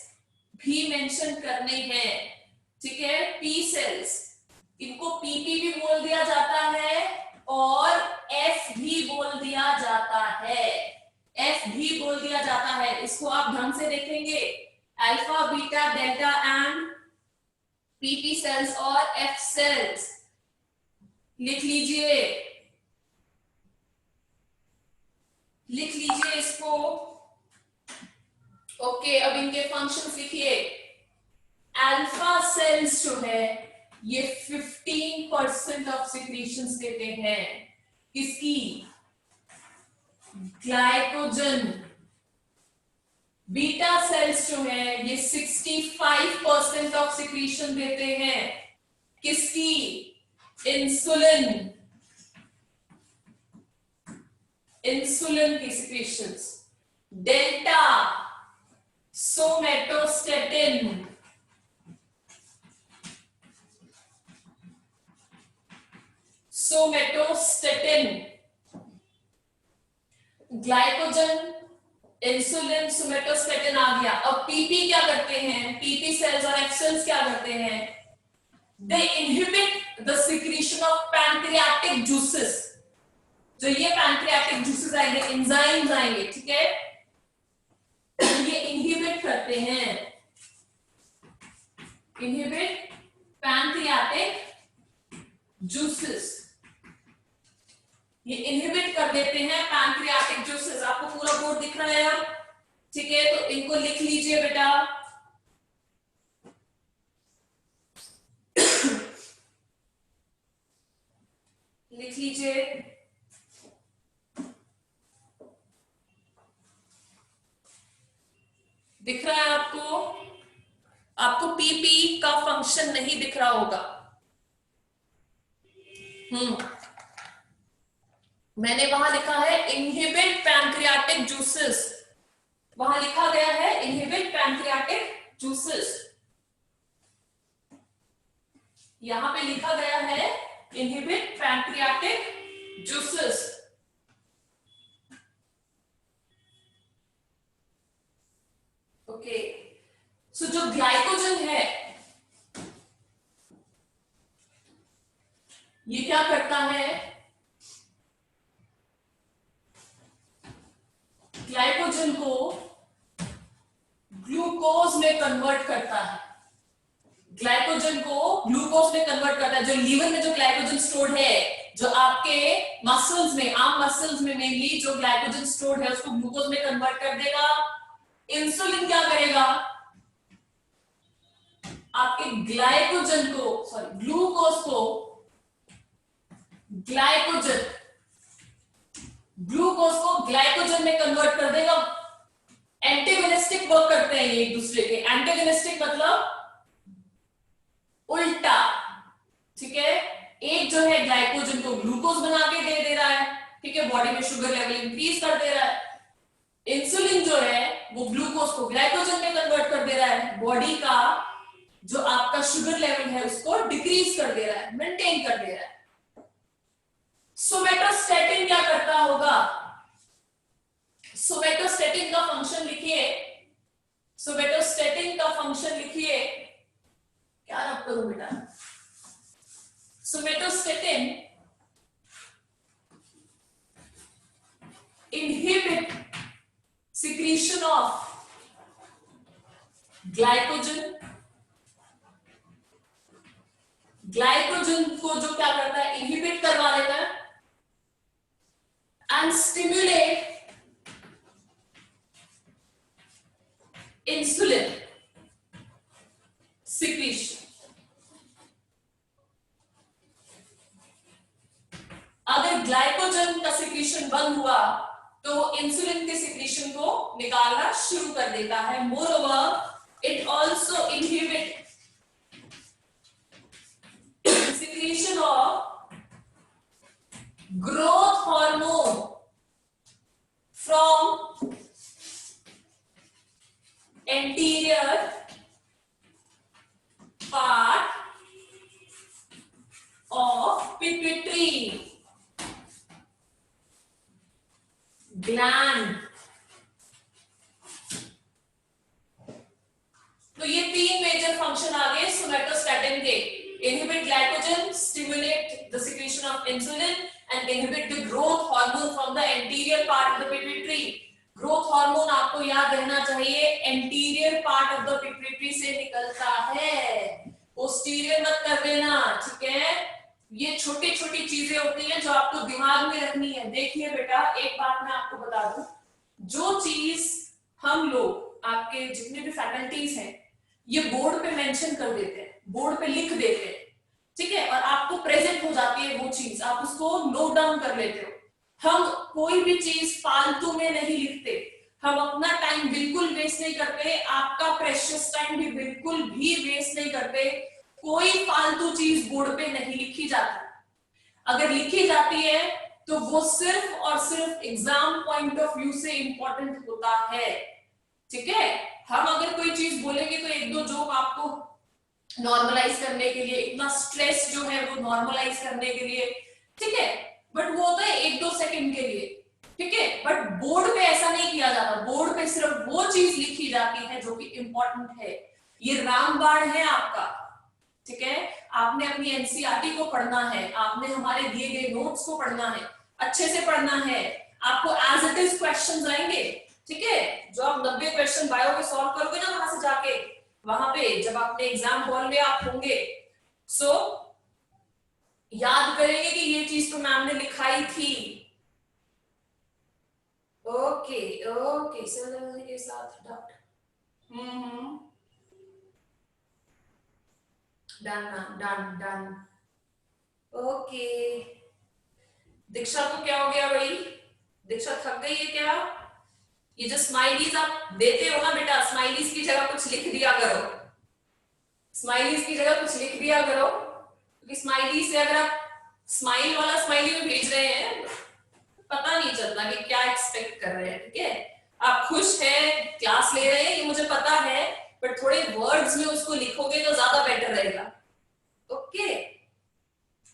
भी मेंशन करने हैं, ठीक है। पी सेल्स, इनको पीपी भी बोल दिया जाता है और एफ भी बोल दिया जाता है, एफ भी बोल दिया जाता है। इसको आप ढंग से देखेंगे, alpha, beta, delta and PP cells और एफ सेल्स लिख लीजिए, लिख लीजिए इसको। ओके, अब इनके फंक्शंस लिखिए। अल्फा सेल्स जो है ये 15% ऑफ सिक्रीशंस देते हैं। किसकी? ग्लाइकोजन। बीटा सेल्स जो है ये 65% ऑफ सिक्रीशन देते हैं। किसकी? इंसुलिन, इंसुलिन की secretions. Delta somatostatin, somatostatin. Glycogen, insulin, somatostatin आ गया। अब पीपी क्या करते हैं? पीपी सेल्स और एफ सेल्स क्या करते हैं? They inhibit the secretion of pancreatic juices. जो ये पैंक्रियाटिक जूसेस आएंगे, एंजाइम्स आएंगे, ठीक है, ये इनहिबिट करते हैं, इनहिबिट पैंक्रियाटिक जूसेस, ये इनहिबिट कर देते हैं पैंक्रियाटिक जूसेस। आपको पूरा बोर्ड दिख रहा है अब, ठीक है, तो इनको लिख लीजिए बेटा। लिख लीजिए, दिख रहा है आपको? आपको पीपी का फंक्शन नहीं दिख रहा होगा। मैंने वहां लिखा है इनहिबिट पैंक्रियाटिक जूसेस, वहां लिखा गया है इनहिबिट पैंक्रियाटिक जूसेस, यहां पे लिखा गया है इनहिबिट पैंक्रियाटिक जूसेस। ओके, सो जो ग्लाइकोजन है ये क्या करता है? ग्लाइकोजन को ग्लूकोज में कन्वर्ट करता है, ग्लाइकोजन को ग्लूकोज में कन्वर्ट करता है। जो लीवर में जो ग्लाइकोजन स्टोर्ड है, जो आपके मसल्स में, आर्म मसल्स में मेनली जो ग्लाइकोजन स्टोर्ड है उसको ग्लूकोज में कन्वर्ट कर देगा। इंसुलिन क्या करेगा? आपके ग्लाइकोजन को, सॉरी ग्लूकोज को, ग्लूकोज को ग्लाइकोजन में कन्वर्ट कर देगा। एंटेगोनिस्टिक वर्क करते हैं ये एक दूसरे के। एंटेगोनिस्टिक मतलब उल्टा, ठीक है। एक जो है ग्लाइकोजन को ग्लूकोज बना के दे रहा है, ठीक है, बॉडी में शुगर लेवल इंक्रीज कर दे रहा है। इंसुलिन जो है वो ग्लूकोज को ग्लाइकोजन में कन्वर्ट कर दे रहा है, बॉडी का जो आपका शुगर लेवल है उसको डिक्रीज कर दे रहा है, मेंटेन कर दे रहा है। सोमेटोस्टेटिन क्या करता होगा? सोमेटोस्टेटिन का फंक्शन लिखिए, सोमेटोस्टेटिन का फंक्शन लिखिए। क्या रब करूं बेटा? Insulin inhibit secretion of glycogen. Glycogen को जो क्या करता है, इनहिबिट करवा देता है एंड स्टिमुलेट इंसुलिन सिक्रीशन. अगर ग्लाइकोजन का सिक्रीशन बंद हुआ तो वो इंसुलिन के सिक्रीशन को निकालना शुरू कर देता है. Moreover it also inhibit secretion of growth hormone from anterior part of pituitary gland. तो ये तीन मेजर फंक्शन आ गए सोमैटोस्टैटिन के. Inhibit glycogen, stimulate the secretion of insulin, and inhibit the growth hormone from the anterior part of the pituitary. Growth hormone आपको याद रहना चाहिए anterior part of the pituitary से निकलता है, posterior मत कर देना, ठीक है. ये छोटी छोटी चीजें होती हैं जो आपको दिमाग में रखनी है. देखिए बेटा, एक बात मैं आपको बता दूं, जो चीज हम लोग आपके जितने भी फैकल्टीज हैं ये बोर्ड पे मेंशन कर देते हैं, बोर्ड पे लिख देते हैं, ठीक है, और आपको प्रेजेंट हो जाती है वो चीज, आप उसको नोट डाउन कर लेते हो. हम कोई भी चीज फालतू में नहीं लिखते, हम अपना टाइम बिल्कुल वेस्ट नहीं करते, आपका प्रेशियस टाइम भी बिल्कुल भी वेस्ट नहीं करते. कोई फालतू चीज बोर्ड पे नहीं लिखी जाती. अगर लिखी जाती है तो वो सिर्फ और सिर्फ एग्जाम पॉइंट ऑफ व्यू से इंपॉर्टेंट होता है, ठीक है. हम अगर कोई चीज बोलेंगे तो एक दो जोक आपको नॉर्मलाइज करने के लिए, इतना स्ट्रेस जो है वो नॉर्मलाइज करने के लिए, ठीक है, बट वो होता है एक दो सेकंड के लिए, ठीक है. बट बोर्ड पे ऐसा नहीं किया जाता. बोर्ड पे सिर्फ वो चीज लिखी जाती है जो कि इंपॉर्टेंट है. ये रामबाण है आपका, ठीक है. आपने अपनी एनसीईआरटी को पढ़ना है, आपने हमारे दिए गए नोट्स को पढ़ना है, अच्छे से पढ़ना है. आपको एज इट इज क्वेश्चंस आएंगे, ठीक है. जो आप 90 क्वेश्चन बायो में सॉल्व करोगे ना वहां से जाके, वहां पे जब अपने एग्जाम हॉल में आप होंगे, सो याद करेंगे कि ये चीज तो मैम ने लिखाई थी. ओके ओके सर के साथ dot done done done. Okay, Diksha को क्या हो गया भाई? दीक्षा थक गई है क्या? ये जो स्माइलीज आप देते हो ना बेटा, स्माइलीज की जगह कुछ लिख दिया करो, स्माइलीज की जगह कुछ लिख दिया करो, क्योंकि स्माइली से अगर आप स्माइल वाला स्माइली में भेज रहे हैं पता नहीं चलता कि क्या एक्सपेक्ट कर रहे हैं, ठीक है. आप खुश हैं, क्लास ले रहे हैं, ये मुझे पता है, बट थोड़े वर्ड्स में उसको लिखोगे तो ज्यादा बेटर रहेगा. ओके,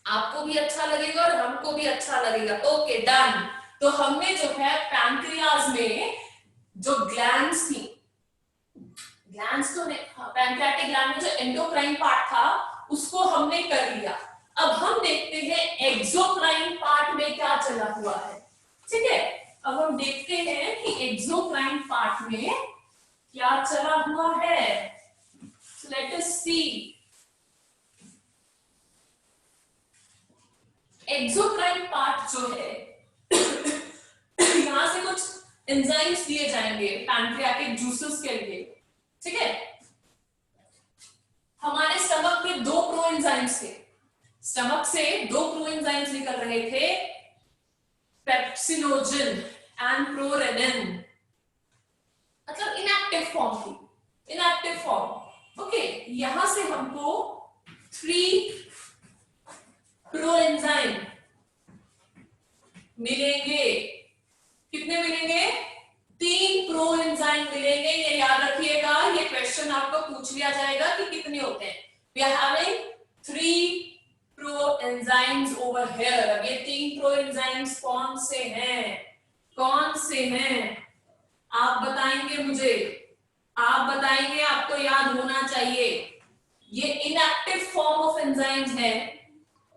आपको भी अच्छा लगेगा और हमको भी अच्छा लगेगा. Okay done. तो हमने जो है पैंक्रियाज में जो ग्लैंड्स थी, ग्लैंड्स तो पैंक्रियाटिक ग्लैंड में जो एंडोक्राइन पार्ट था उसको हमने कर लिया. अब हम देखते हैं एक्सोक्राइन पार्ट में क्या चला हुआ है, ठीक है. अब हम देखते हैं कि एक्सोक्राइन पार्ट में क्या चला हुआ है. लेट अस सी. एक्सोक्राइन पार्ट जो है यहां से कुछ एंजाइम्स दिए जाएंगे पैंक्रियाटिक जूसेस के लिए, ठीक है. हमारे स्टमक में दो प्रोएंजाइम्स थे, स्टमक से दो प्रोएंजाइम्स निकल रहे थे, पेप्सिनोजन एंड प्रोरेनिन, मतलब इनएक्टिव फॉर्म थी, इनएक्टिव फॉर्म. ओके, यहां से हमको 3 प्रोएंजाइम मिलेंगे. कितने मिलेंगे? 3 प्रोएंजाइम मिलेंगे. ये याद रखिएगा, ये क्वेश्चन आपको पूछ लिया जाएगा कि कितने होते हैं. We are having 3 proenzymes over here. अब ये 3 प्रोएंजाइम्स कौन से हैं, कौन से हैं आप बताएंगे मुझे, आप बताएंगे, आपको याद होना चाहिए. ये इनएक्टिव फॉर्म ऑफ एंजाइम्स है,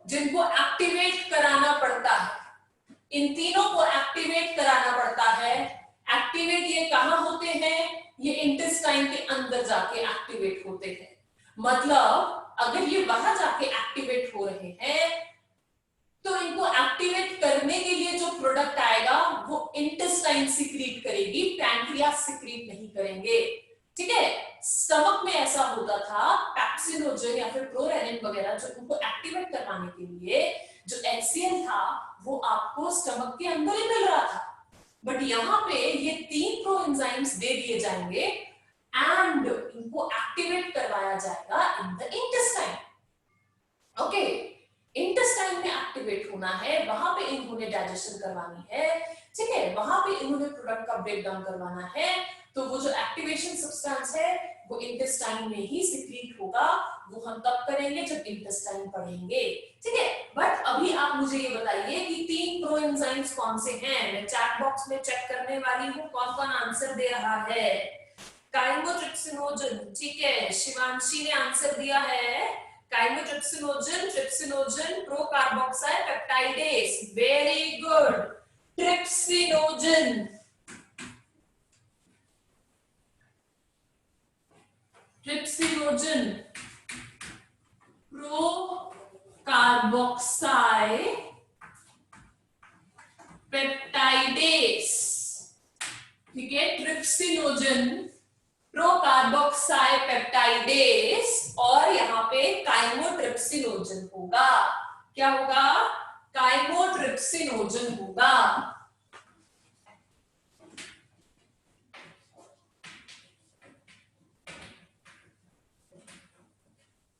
जिनको एक्टिवेट कराना पड़ता है, इन तीनों को एक्टिवेट कराना पड़ता है। एक्टिवेट ये कहां होते हैं? ये इंटेस्टाइन के अंदर जाके एक्टिवेट होते हैं। मतलब अगर ये वहां जाके एक्टिवेट हो रहे हैं तो इनको एक्टिवेट करने के लिए जो प्रोडक्ट आएगा वो इंटेस्टाइन सिक्रीट करेगी, पैंक्रियास सिक्रीट नहीं करेंगे। ठीक है, स्टमक में ऐसा होता था, पैप्सिनोजन या फिर प्रोरेनिन वगैरह जो उनको एक्टिवेट करवाने के लिए जो HCl था वो आपको स्टमक के अंदर ही मिल रहा था। बट यहाँ पे ये 3 प्रो एंजाइम्स दे दिए जाएंगे एंड इनको एक्टिवेट करवाया जाएगा in the intestine. Okay, intestine में एक्टिवेट होना है, वहां पे इन्होंने डाइजेशन करवानी है। ठीक है, वहां पे इन्होंने प्रोडक्ट का ब्रेक डाउन करवाना है। तो वो जो एक्टिवेशन सब्सटेंस है वो इंटेस्टाइन में ही सिक्रीट होगा। वो हम तब करेंगे जब इंटेस्टाइन पढ़ेंगे। ठीक है, बट अभी आप मुझे ये बताइए कि 3 प्रो एंजाइम्स कौन से हैं? मैं चैट बॉक्स में चेक करने वाली हूँ कौन कौन आंसर दे रहा है। काइमोट्रिप्सिनोजन, ठीक है, शिवांशी ने आंसर दिया है chymotrypsinogen, trypsinogen, pro carboxyl peptidase, very good. Trypsinogen, trypsinogen, pro carboxyl peptidase. ठीक है, ट्रिप्सिनोजन, प्रो कार्बोक्साइल पेप्टाइडेस और यहाँ पे काइमोट्रिप्सिनोजन होगा। क्या होगा? काइमोट्रिप्सिनोजन होगा।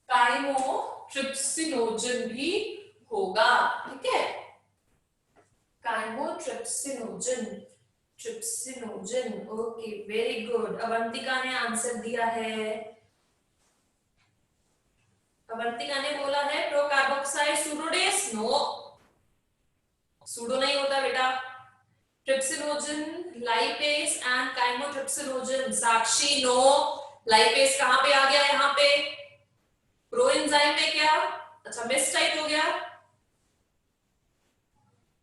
काइमोट्रिप्सिनोजन भी होगा। ठीक है, chymotrypsinogen, trypsinogen, okay, very good. Avantika ने आंसर दिया है। अवंतिका ने बोला है प्रो कार्बोक्साइल सुडोडेस। नो, सुडो नहीं होता बेटा। Trypsinogen, lipase and chymotrypsinogen. Sakshi, no, lipase कहां पे आ गया? यहाँ पे प्रो एंजाइम में क्या? अच्छा, मिस टाइप हो गया।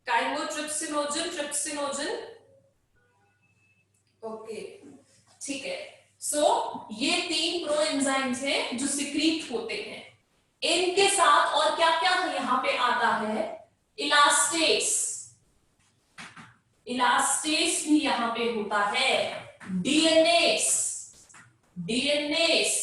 काइमोट्रिप्सिनोजन, ट्रिप्सिनोजन, ओके, ठीक है। सो ये 3 प्रो एंजाइम्स हैं जो सिक्रीट होते हैं। इनके साथ और क्या क्या यहाँ पे आता है? इलास्टेस, इलास्टेस भी यहाँ पे होता है। डीएनएस, डीएनएस,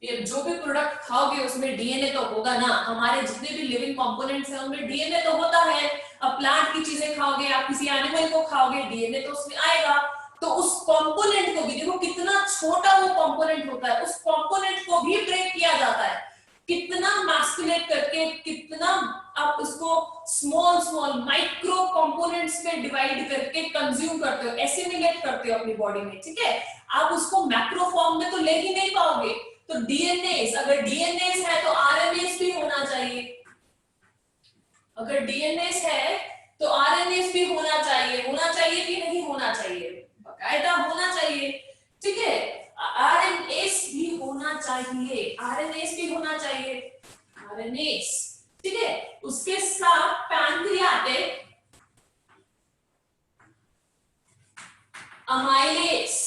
ये जो भी प्रोडक्ट खाओगे उसमें डीएनए तो होगा ना। हमारे जितने भी लिविंग कंपोनेंट्स हैं उनमें डीएनए तो होता है। अब प्लांट की चीजें खाओगे, आप किसी एनिमल को खाओगे, डीएनए तो उसमें आएगा। तो उस कंपोनेंट को भी देखो कितना छोटा वो कंपोनेंट होता है, उस कंपोनेंट को भी ब्रेक किया जाता है। कितना मैस्कुलेट करके, कितना आप उसको स्मॉल स्मॉल माइक्रो कंपोनेंट्स में डिवाइड करके कंज्यूम करते हो, एसिमिलेट करते हो अपनी बॉडी में। ठीक है, आप उसको मैक्रो फॉर्म में तो ले ही नहीं पाओगे। तो डीएनएस, अगर डीएनएस है तो आरएनएस भी होना चाहिए। अगर डीएनएस है तो आरएनएस भी होना चाहिए। होना चाहिए कि नहीं होना चाहिए? बकायदा होना चाहिए। ठीक है, आरएनएस भी होना चाहिए, आरएनएस भी होना चाहिए, आरएनएस। ठीक है, उसके साथ पैंक्रियाटिक अमाइलेस,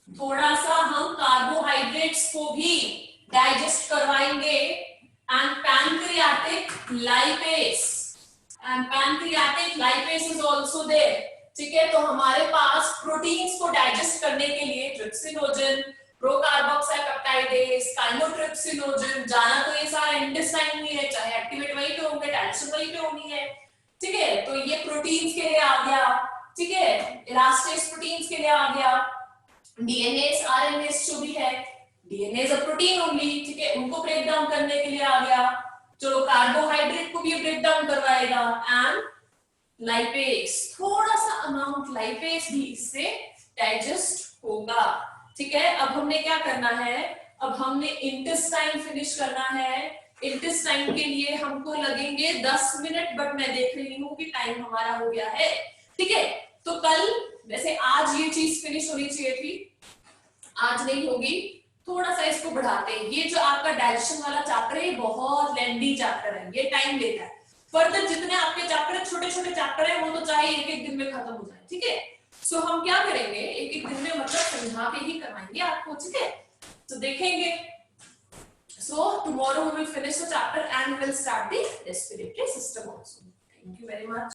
थोड़ा सा हम कार्बोहाइड्रेट्स को भी डाइजेस्ट करवाएंगे and pancreatic lipase, and pancreatic lipase is also there. ठीक है, तो हमारे पास प्रोटीन्स को डाइजेस्ट करने के लिए trypsinogen, pro carboxyl peptidase, chymotrypsinogen, जाना तो ये सारा इंटेस्टाइन में है, चाहे एक्टिवेट वहीं पे होंगे, डाइजेशन वहीं पे होनी है। ठीक है, तो ये प्रोटीन्स के लिए आ गया। ठीक है, इलास्टेस प्रोटीन्स के लिए आ गया। डीएनएस, आरएनएस जो भी है, DNA is a protein only. ठीक है, उनको ब्रेक डाउन करने के लिए आ गया। चलो, कार्बोहाइड्रेट को भी ब्रेक डाउन करवाएगा एंड लाइपेस, थोड़ा सा अमाउंट लाइपेस भी इससे डाइजेस्ट होगा। ठीक है, अब हमने क्या करना है? अब हमने इंटेस्टाइन फिनिश करना है। इंटेस्टाइन के लिए हमको लगेंगे 10 मिनट, बट मैं देख रही हूँ कि टाइम हमारा हो गया है। ठीक है, तो कल, वैसे आज ये चीज फिनिश होनी चाहिए थी, आज नहीं होगी, थोड़ा सा इसको बढ़ाते हैं। ये जो आपका डाइजेशन वाला चैप्टर है, ये बहुत लेंदी चैप्टर है, ये टाइम लेता है। फर्दर जितने आपके चैप्टर छोटे छोटे चैप्टर है, वो तो चाहे एक एक दिन में खत्म हो जाए, ठीक है। सो हम क्या करेंगे, एक एक दिन में मतलब समझा के ही करवाएंगे आपको, ठीक है। तो देखेंगे। So tomorrow we will finish the chapter and we will start the respiratory system also. Thank you very much.